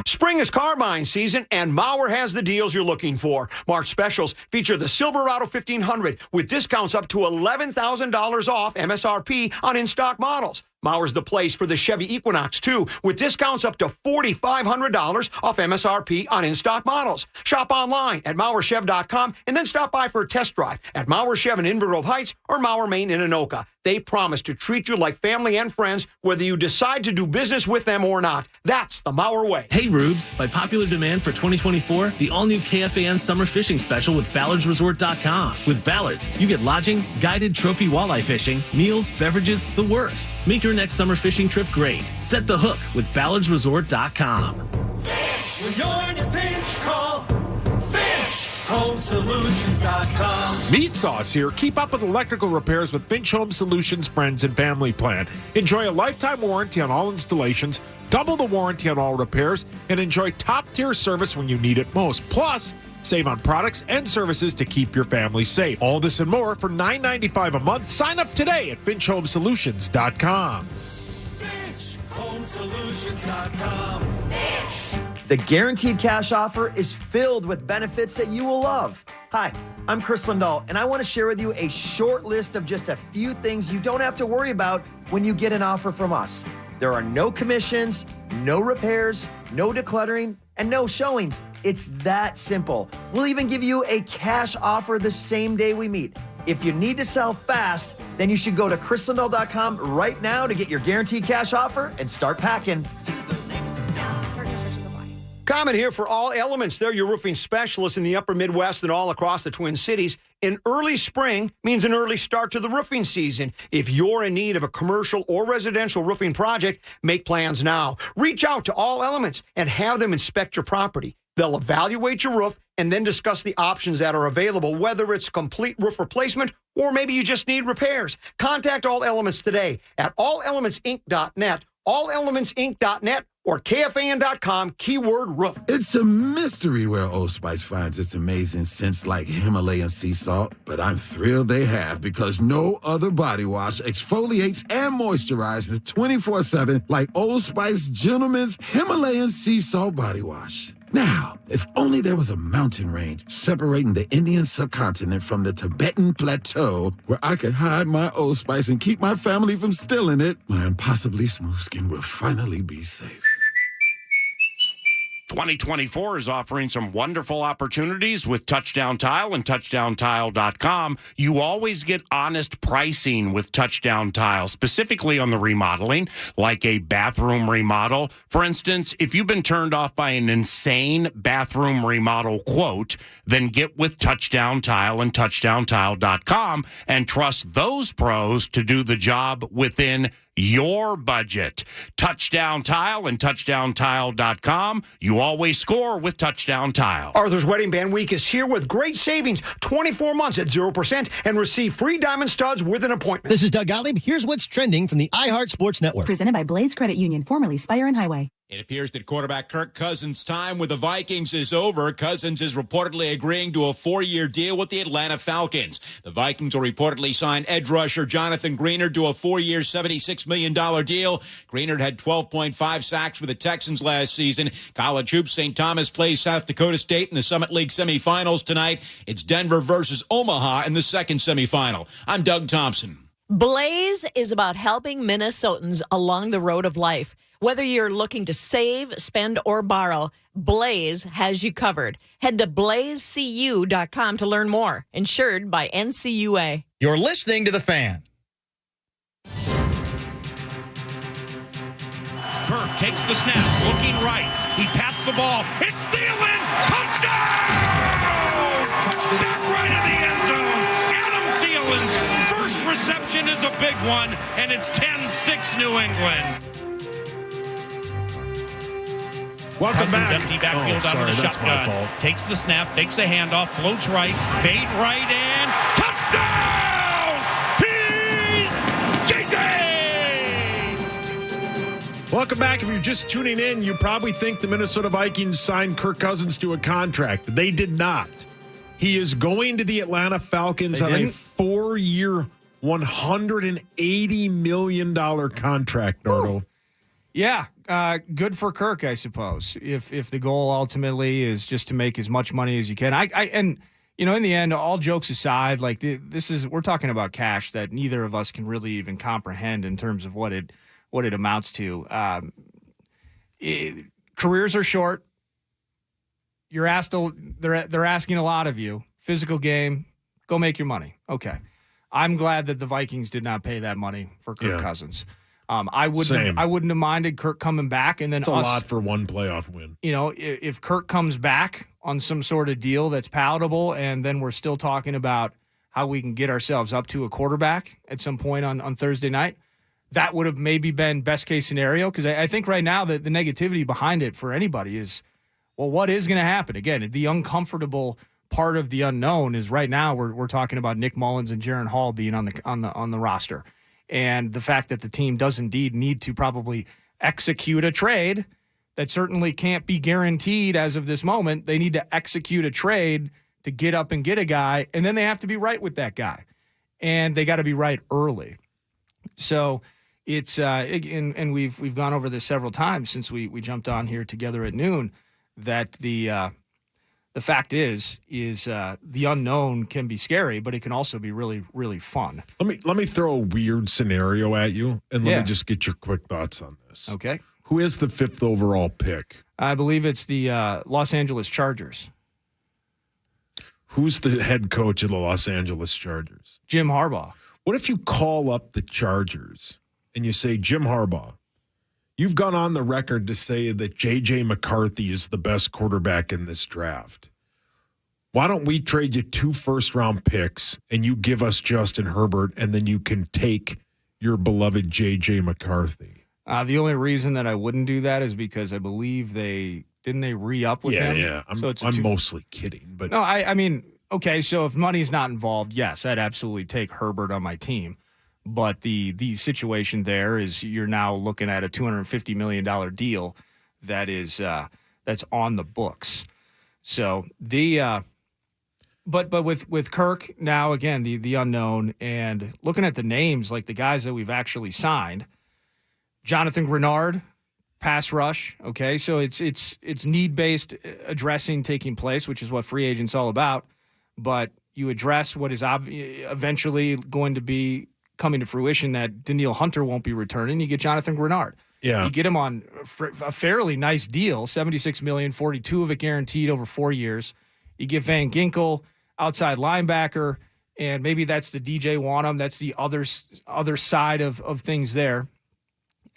Spring is carbine season, and Mauer has the deals you're looking for. March specials feature the Silverado 1500 with discounts up to $11,000 off MSRP on in-stock models. Mauer's the place for the Chevy Equinox, too, with discounts up to $4,500 off MSRP on in-stock models. Shop online at MauerChev.com and then stop by for a test drive at Mauer Chev in Inver Grove Heights or Mauer, Maine in Anoka. They promise to treat you like family and friends, whether you decide to do business with them or not. That's the Mauer way. Hey, Rubes. By popular demand for 2024, the all-new KFAN Summer Fishing Special with BallardsResort.com. With Ballards, you get lodging, guided trophy walleye fishing, meals, beverages, the works. Make your next summer fishing trip great. Set the hook with BallardsResort.com. Finch, when you're in a pinch, call Finch. HomeSolutions.com. Meatsauce here. Keep up with electrical repairs with Finch Home Solutions Friends and Family Plan. Enjoy a lifetime warranty on all installations, double the warranty on all repairs, and enjoy top-tier service when you need it most. Plus, save on products and services to keep your family safe. All this and more for $9.95 a month. Sign up today at FinchHomeSolutions.com. FinchHomeSolutions.com. Finch. The Guaranteed Cash offer is filled with benefits that you will love. Hi, I'm Chris Lindahl, and I want to share with you a short list of just a few things you don't have to worry about when you get an offer from us. There are no commissions, no repairs, no decluttering, and no showings. It's that simple. We'll even give you a cash offer the same day we meet. If you need to sell fast, then you should go to chrislindahl.com right now to get your Guaranteed Cash offer and start packing. Comment here for All Elements. They're your roofing specialists in the upper Midwest and all across the Twin Cities. An early spring means an early start to the roofing season. If you're in need of a commercial or residential roofing project, make plans now. Reach out to All Elements and have them inspect your property. They'll evaluate your roof and then discuss the options that are available, whether it's complete roof replacement or maybe you just need repairs. Contact All Elements today at allelementsinc.net, allelementsinc.net, or KFAN.com, keyword roof. It's a mystery where Old Spice finds its amazing scents like Himalayan sea salt, but I'm thrilled they have because no other body wash exfoliates and moisturizes 24/7 like Old Spice Gentleman's Himalayan sea salt body wash. Now, if only there was a mountain range separating the Indian subcontinent from the Tibetan plateau where I could hide my Old Spice and keep my family from stealing it, my impossibly smooth skin will finally be safe. 2024 is offering some wonderful opportunities with Touchdown Tile and TouchdownTile.com. You always get honest pricing with Touchdown Tile, specifically on the remodeling, like a bathroom remodel. For instance, if you've been turned off by an insane bathroom remodel quote, then get with Touchdown Tile and TouchdownTile.com and trust those pros to do the job within your budget. Touchdown Tile and TouchdownTile.com. You always score with Touchdown Tile. Arthur's Wedding Band Week is here with great savings, 24 months at 0%, and receive free diamond studs with an appointment. This is Doug Gottlieb. Here's what's trending from the iHeart Sports Network. Presented by Blaze Credit Union, formerly Spire and Highway. It appears that quarterback Kirk Cousins' time with the Vikings is over. Cousins is reportedly agreeing to a 4-year deal with the Atlanta Falcons. The Vikings will reportedly sign edge rusher Jonathan Greenard to a 4-year, $76 million deal. Greenard had 12.5 sacks for the Texans last season. College hoops, St. Thomas plays South Dakota State in the Summit League semifinals tonight. It's Denver versus Omaha in the second semifinal. I'm Doug Thompson. Blaze is about helping Minnesotans along the road of life. Whether you're looking to save, spend, or borrow, Blaze has you covered. Head to blazecu.com to learn more. Insured by NCUA. You're listening to The Fan. Kirk takes the snap, looking right. He passed the ball. It's Thielen! Touchdown! Back right in the end zone. Adam Thielen's first reception is a big one, and it's 10-6 New England. Welcome Cousins back. empty backfield out of the shotgun. Takes the snap, fakes a handoff, floats right, fade right, and touchdown! He's JJ! Welcome back. If you're just tuning in, you probably think the Minnesota Vikings signed Kirk Cousins to a contract. They did not. He is going to the Atlanta Falcons on a 4-year, $180 million contract, Nordo. Yeah, good for Kirk, I suppose. If the goal ultimately is just to make as much money as you can, and in the end, all jokes aside, like we're talking about cash that neither of us can really even comprehend in terms of what it amounts to. Careers are short. You're asked. They're asking a lot of you. Physical game, go make your money. Okay, I'm glad that the Vikings did not pay that money for Kirk Cousins. I wouldn't have minded Kirk coming back, and then it's a lot for one playoff win. If Kirk comes back on some sort of deal that's palatable, and then we're still talking about how we can get ourselves up to a quarterback at some point on Thursday night, that would have maybe been best case scenario. Because I think right now the negativity behind it for anybody is, well, what is going to happen? Again, the uncomfortable part of the unknown is right now we're talking about Nick Mullins and Jaron Hall being on the roster. And the fact that the team does indeed need to probably execute a trade that certainly can't be guaranteed as of this moment. They need to execute a trade to get up and get a guy, and then they have to be right with that guy. And they got to be right early. So it's and we've gone over this several times since we jumped on here together at noon, that the fact is the unknown can be scary, but it can also be really, really fun. Let me throw a weird scenario at you, and let me just get your quick thoughts on this. Okay. Who is the 5th overall pick? I believe it's the Los Angeles Chargers. Who's the head coach of the Los Angeles Chargers? Jim Harbaugh. What if you call up the Chargers and you say, Jim Harbaugh, you've gone on the record to say that J.J. McCarthy is the best quarterback in this draft. Why don't we trade you 2 first-round picks and you give us Justin Herbert, and then you can take your beloved J.J. McCarthy? The only reason that I wouldn't do that is because I believe they re-up with him. Yeah, I'm mostly kidding. But no, I mean, okay, so if money's not involved, yes, I'd absolutely take Herbert on my team. But the situation there is you're now looking at a $250 million deal that's on the books. So but with Kirk now, again, the unknown, and looking at the names, like the guys that we've actually signed, Jonathan Grenard, pass rush. Okay, so it's need-based addressing taking place, which is what free agent's all about. But you address what is eventually going to be coming to fruition, that Daniil Hunter won't be returning. You get Jonathan Grenard. Yeah. You get him on a fairly nice deal, $76 million, 42 of it guaranteed over 4 years. You get Van Ginkel, outside linebacker, and maybe that's the DJ Wanham. That's the other side of things there,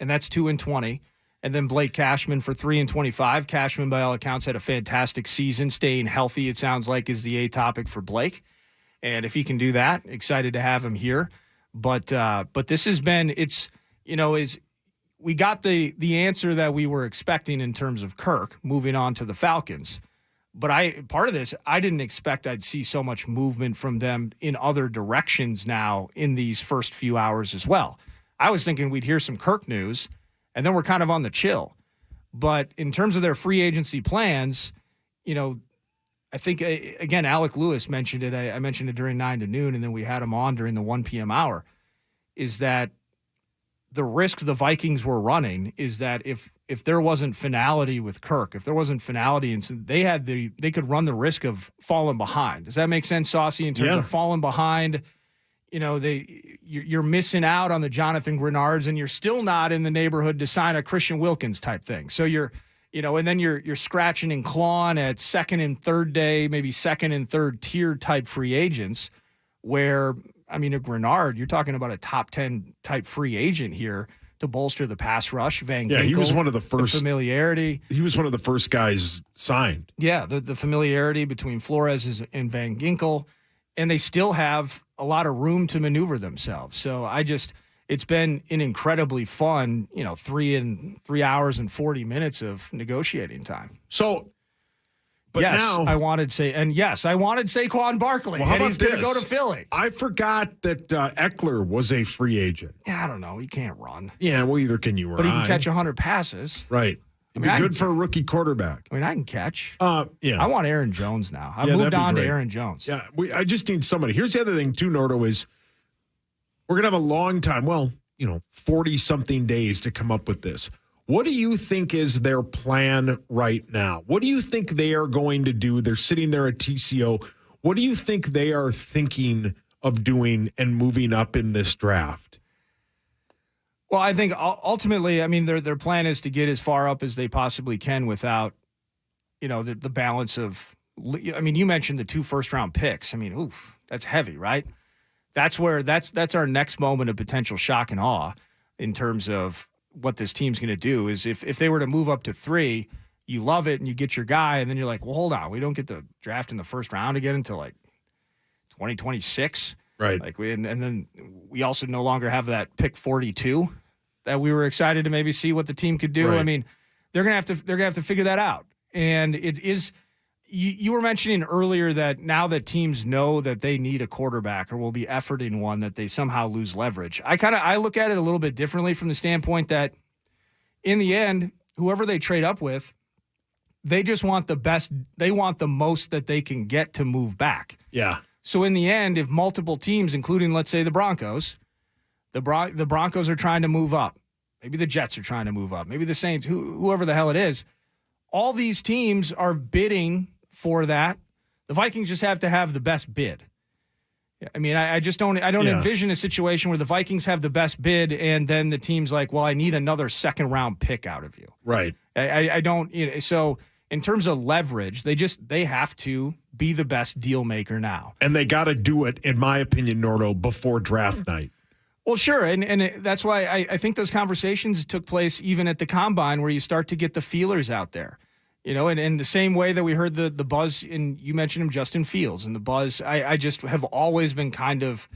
and that's 2 and 20. And then Blake Cashman for 3 and 25. Cashman, by all accounts, had a fantastic season. Staying healthy, it sounds like, is the A topic for Blake. And if he can do that, excited to have him here. But this has been, we got the answer that we were expecting in terms of Kirk moving on to the Falcons. But part of this, I didn't expect I'd see so much movement from them in other directions now in these first few hours as well. I was thinking we'd hear some Kirk news, and then we're kind of on the chill. But in terms of their free agency plans, I think, again, Alec Lewis mentioned it. I mentioned it during 9 to noon, and then we had him on during the 1 p.m. hour, is that the risk the Vikings were running is that if there wasn't finality with Kirk, if there wasn't finality, and so they could run the risk of falling behind. Does that make sense, Saucy, in terms of falling behind? You're missing out on the Jonathan Grenards, and you're still not in the neighborhood to sign a Christian Wilkins type thing. So and then you're scratching and clawing at second and third day, maybe second and third tier type free agents, where, a Grenard, you're talking about a top 10 type free agent here to bolster the pass rush. Van Ginkel, he was one of the first. The familiarity. He was one of the first guys signed. Yeah, the familiarity between Flores and Van Ginkel, and they still have a lot of room to maneuver themselves. So it's been an incredibly fun, 3 hours and 40 minutes of negotiating time. So, but yes, now I wanted Saquon Barkley, well, and he's going to go to Philly. I forgot that Eckler was a free agent. Yeah, I don't know. He can't run. Yeah, well, either can you or but he can catch 100 passes. Right. It'd be good for a rookie quarterback. I can catch. Yeah. I want Aaron Jones now. I've moved on to Aaron Jones. Yeah, I just need somebody. Here's the other thing, too, Nordo, is we're going to have a long time, 40-something days to come up with this. What do you think is their plan right now? What do you think they are going to do? They're sitting there at TCO. What do you think they are thinking of doing and moving up in this draft? Well, I think ultimately, their plan is to get as far up as they possibly can without, the balance of. You mentioned the 2 first-round picks. That's heavy, right? That's our next moment of potential shock and awe in terms of what this team's going to do. Is if they were to move up to 3, you love it and you get your guy, and then you're like, well, hold on, we don't get to draft in the first round again until 2026. Right. And then we also no longer have that pick 42 that we were excited to maybe see what the team could do. Right. They're gonna have to figure that out. And it is. You were mentioning earlier that now that teams know that they need a quarterback or will be efforting one, that they somehow lose leverage. I look at it a little bit differently from the standpoint that in the end, whoever they trade up with, they just want the best. They want the most that they can get to move back. Yeah. So in the end, if multiple teams, including, let's say, the Broncos, the Broncos are trying to move up. Maybe the Jets are trying to move up. Maybe the Saints, whoever the hell it is. All these teams are bidding for that. The Vikings just have to have the best bid. I just don't envision a situation where the Vikings have the best bid and then the team's like, well, I need another second round pick out of you. Right. I don't, so in terms of leverage, they have to be the best deal maker now. And they got to do it, in my opinion, Nordo, before draft night. Well, sure, and that's why I think those conversations took place even at the Combine, where you start to get the feelers out there. And in the same way that we heard the buzz, and you mentioned him, Justin Fields, and the buzz, I just have always been kind of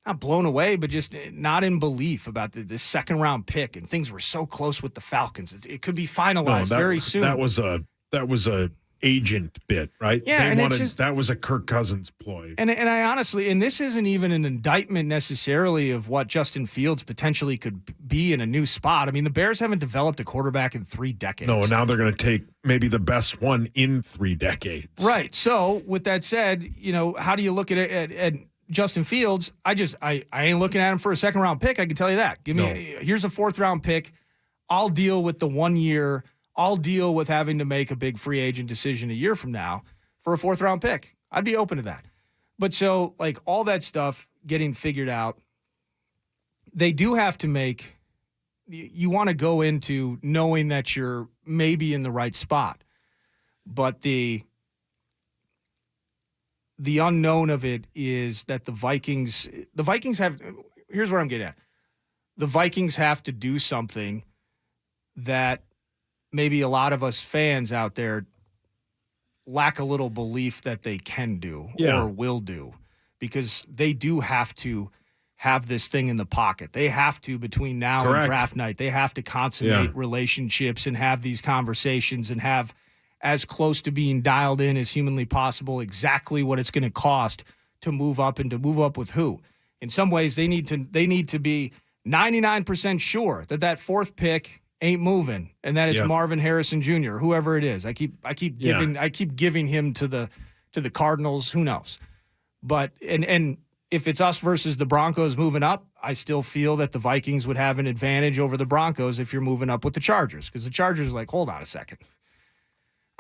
not blown away, but just not in belief about this second-round pick, and things were so close with the Falcons. It could be finalized very soon. That was a agent bit, right? Yeah, and it's just, that was a Kirk Cousins ploy. And I honestly, and this isn't even an indictment necessarily of what Justin Fields potentially could be in a new spot. I mean, the Bears haven't developed a quarterback in 3 decades. No, now they're going to take maybe the best one in 3 decades. Right. So with that said, how do you look at Justin Fields? I ain't looking at him for a 2nd-round pick. I can tell you that. Here's a 4th-round pick. I'll deal with the 1 year. I'll deal with having to make a big free agent decision a year from now for a 4th-round pick. I'd be open to that. But so, all that stuff getting figured out, they do have to make – you want to go into knowing that you're maybe in the right spot. But the unknown of it is that the Vikings have – here's what I'm getting at. The Vikings have to do something that maybe a lot of us fans out there lack a little belief that they can do or will do, because they do have to have this thing in the pocket. They have to, between now and draft night, they have to consummate relationships and have these conversations and have as close to being dialed in as humanly possible exactly what it's going to cost to move up, and to move up with who. In some ways, they need to be 99% sure that 4th pick ain't moving, and that it's Marvin Harrison Jr., whoever it is. I keep giving him to the Cardinals. Who knows? But and if it's us versus the Broncos moving up, I still feel that the Vikings would have an advantage over the Broncos if you're moving up with the Chargers, because the Chargers are like, hold on a second,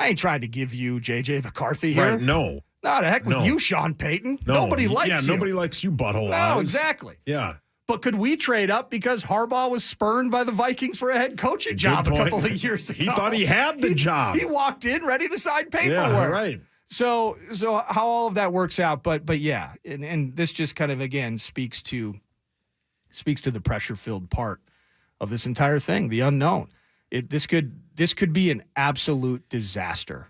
I ain't trying to give you J.J. McCarthy here. Right? No. No, the heck with you, Sean Payton. No. Nobody likes you. Nobody likes you, butthole. No, exactly. Yeah. But could we trade up because Harbaugh was spurned by the Vikings for a head coaching job a couple of years ago? He thought he had the job. He walked in ready to sign paperwork. Yeah, right. So how all of that works out, but yeah, and this just kind of again speaks to the pressure-filled part of this entire thing, the unknown. This could be an absolute disaster.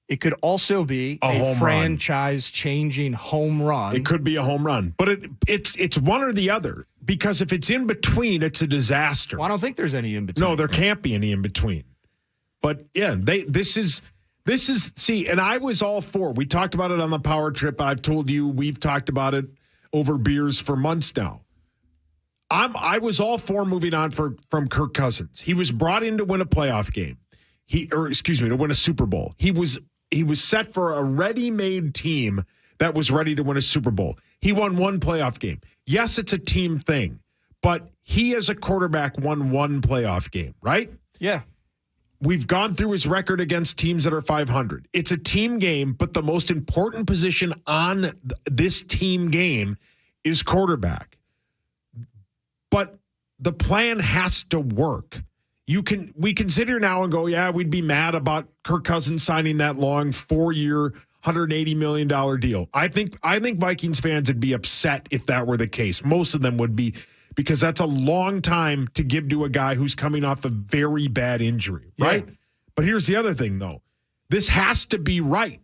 It could also be a franchise-changing home run. It could be a home run, but it's one or the other, because if it's in between, it's a disaster. Well, I don't think there's any in between. No, there can't be any in between. But yeah, this is see, and I was all for. We talked about it on the power trip. I've told you we've talked about it over beers for months now. I was all for moving on from Kirk Cousins. He was brought in to win a playoff game. To win a Super Bowl. He was set for a ready-made team that was ready to win a Super Bowl. He won 1 playoff game. Yes, it's a team thing, but he as a quarterback won 1 playoff game, right? Yeah. We've gone through his record against teams that are 500. It's a team game, but the most important position on this team game is quarterback. But the plan has to work. We can sit here now and go, yeah, we'd be mad about Kirk Cousins signing that long 4-year, $180 million deal. I think Vikings fans would be upset if that were the case. Most of them would be, because that's a long time to give to a guy who's coming off a very bad injury, right? Yeah. But here's the other thing, though. This has to be right,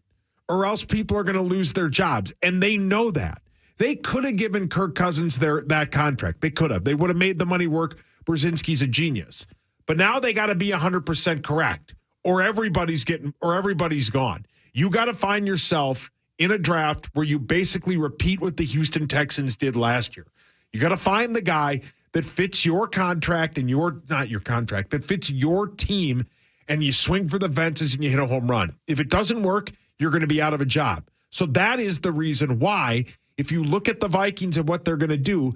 or else people are going to lose their jobs, and they know that. They could have given Kirk Cousins that contract. They could have. They would have made the money work. Brzezinski's a genius. But now they got to be 100% correct, or everybody's gone. You got to find yourself in a draft where you basically repeat what the Houston Texans did last year. You got to find the guy that fits your contract and that fits your team, and you swing for the fences and you hit a home run. If it doesn't work, you're going to be out of a job. So that is the reason why, if you look at the Vikings and what they're going to do,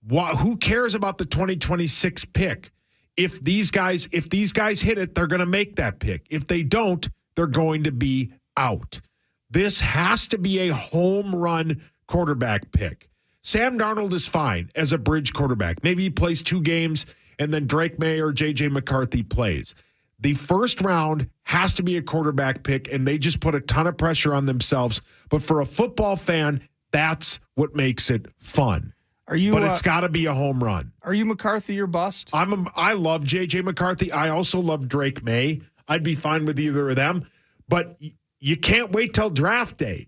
who cares about the 2026 pick? If these guys hit it, they're going to make that pick. If they don't, they're going to be out. This has to be a home run quarterback pick. Sam Darnold is fine as a bridge quarterback. Maybe he plays 2 games and then Drake May or J.J. McCarthy plays. The first round has to be a quarterback pick, and they just put a ton of pressure on themselves. But for a football fan, that's what makes it fun. But it's got to be a home run. Are you McCarthy or bust? I love J.J. McCarthy. I also love Drake May. I'd be fine with either of them. But you can't wait till draft day.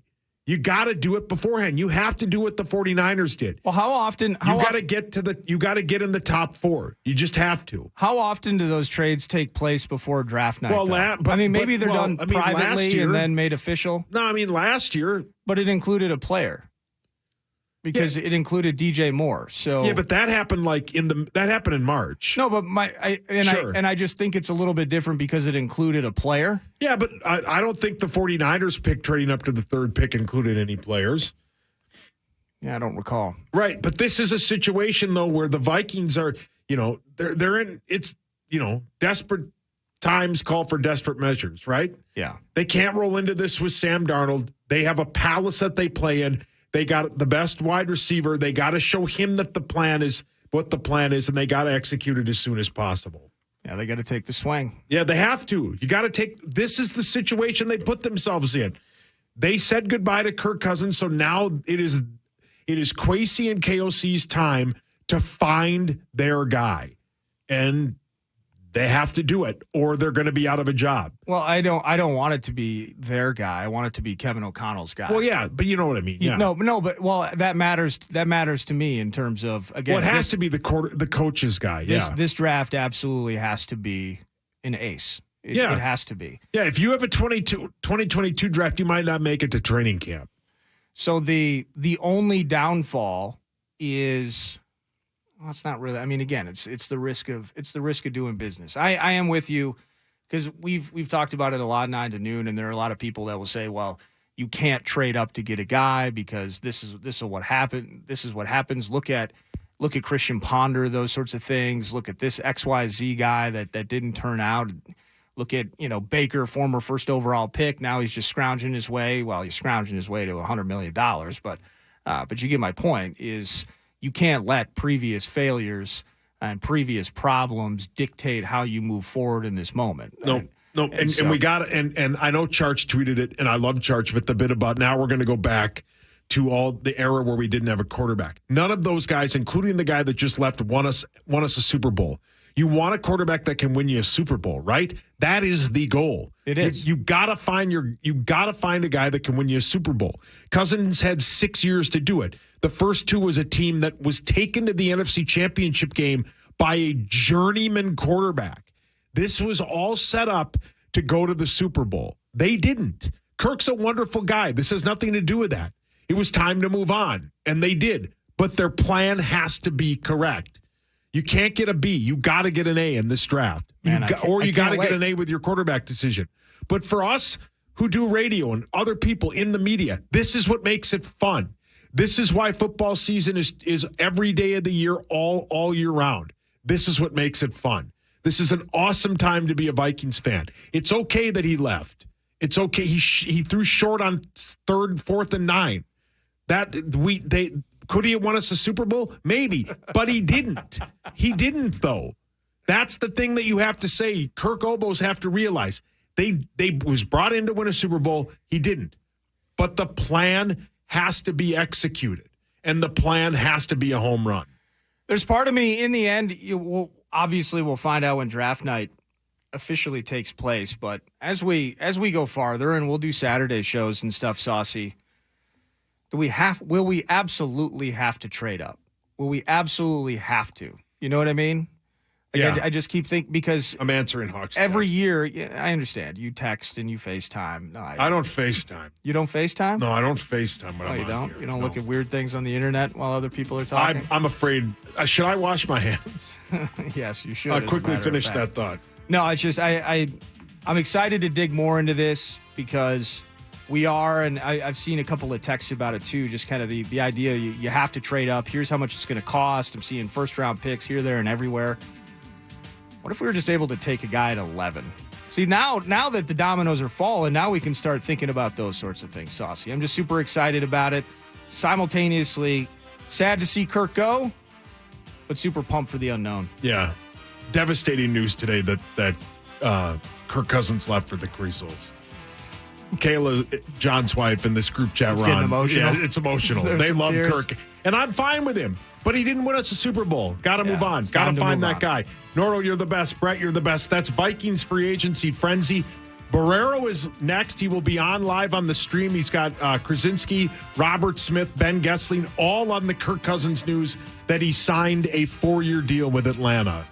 You got to do it beforehand. You have to do what the 49ers did. Well, how often? You got to get you got to get in the top 4. You just have to. How often do those trades take place before draft night? Well, maybe they're done privately and then made official. No, I mean last year, but it included a player because it included DJ Moore. So yeah, but that happened that happened in March. No, but I just think it's a little bit different because it included a player. Yeah, but I don't think the 49ers pick trading up to the 3rd pick included any players. Yeah, I don't recall. Right, but this is a situation though where the Vikings are, they're in desperate times call for desperate measures, right? Yeah. They can't roll into this with Sam Darnold. They have a palace that they play in. They got the best wide receiver. They got to show him that the plan is what the plan is, and they got to execute it as soon as possible. Yeah, they got to take the swing. Yeah, they have to. You got to take. This is the situation they put themselves in. They said goodbye to Kirk Cousins, so now it is Kwesi and KOC's time to find their guy, and they have to do it, or they're going to be out of a job. Well, I don't want it to be their guy. I want it to be Kevin O'Connell's guy. Well, yeah, but you know what I mean. Yeah. No, but that matters. That matters to me in terms of, again. Well, it has to be the coach's guy. This draft absolutely has to be an ace. It has to be. Yeah, if you have a 2022 draft, you might not make it to training camp. So the only downfall is. Well, it's not really. I mean, again, it's the risk of doing business. I am with you because we've talked about it a lot 9 to noon, and there are a lot of people that will say, well, you can't trade up to get a guy because this is what happened. This is what happens. Look at Christian Ponder, those sorts of things. Look at this XYZ guy that didn't turn out. Look at Baker, former first overall pick. Now he's just scrounging his way. Well, he's scrounging his way to $100 million, but you get my point. Is you can't let previous failures and previous problems dictate how you move forward in this moment. And we got and I know Charch tweeted it, and I love Charch, but the bit about now we're going to go back to all the era where we didn't have a quarterback. None of those guys, including the guy that just left, won us a Super Bowl. You want a quarterback that can win you a Super Bowl, right? That is the goal. It is. You gotta find a guy that can win you a Super Bowl. Cousins had 6 years to do it. The first 2 was a team that was taken to the NFC Championship game by a journeyman quarterback. This was all set up to go to the Super Bowl. They didn't. Kirk's a wonderful guy. This has nothing to do with that. It was time to move on, and they did. But their plan has to be correct. You can't get a B. You got to get an A in this draft. You got to get an A with your quarterback decision. But for us who do radio and other people in the media, this is what makes it fun. This is why football season is every day of the year, all year round. This is what makes it fun. This is an awesome time to be a Vikings fan. It's okay that he left. It's okay. He threw short on 3rd, 4th, and 9. Could he have won us a Super Bowl? Maybe, but he didn't. He didn't, though. That's the thing that you have to say. Kirk Obos have to realize they was brought in to win a Super Bowl. He didn't, but the plan has to be executed, and the plan has to be a home run. There's part of me in the end. We'll find out when draft night officially takes place. But as we go farther, and we'll do Saturday shows and stuff, Saucy. Will we absolutely have to trade up? Will we absolutely have to? You know what I mean? I just keep thinking because I'm answering Hawks every year. I understand you text and you FaceTime. No, I don't FaceTime. You don't FaceTime? No, I don't FaceTime. You don't. You don't look at weird things on the internet while other people are talking. I'm afraid. Should I wash my hands? Yes, you should. I'll quickly finish that thought. No, it's just I'm excited to dig more into this because. We are, and I've seen a couple of texts about it too, just kind of the idea you have to trade up. Here's how much it's going to cost. I'm seeing first-round picks here, there, and everywhere. What if we were just able to take a guy at 11? See, now that the dominoes are falling, now we can start thinking about those sorts of things, Saucy. I'm just super excited about it. Simultaneously, sad to see Kirk go, but super pumped for the unknown. Yeah. Devastating news today that Kirk Cousins left for the Creasles. Kayla, John's wife, in this group chat, it's getting emotional. Yeah, it's emotional. They love tears. Kirk. And I'm fine with him. But he didn't win us a Super Bowl. Got to move on. Got to find that guy. Nordo, you're the best. Brett, you're the best. That's Vikings free agency frenzy. Barrero is next. He will be on live on the stream. He's got Krasinski, Robert Smith, Ben Gessling, all on the Kirk Cousins news that he signed a 4-year deal with Atlanta.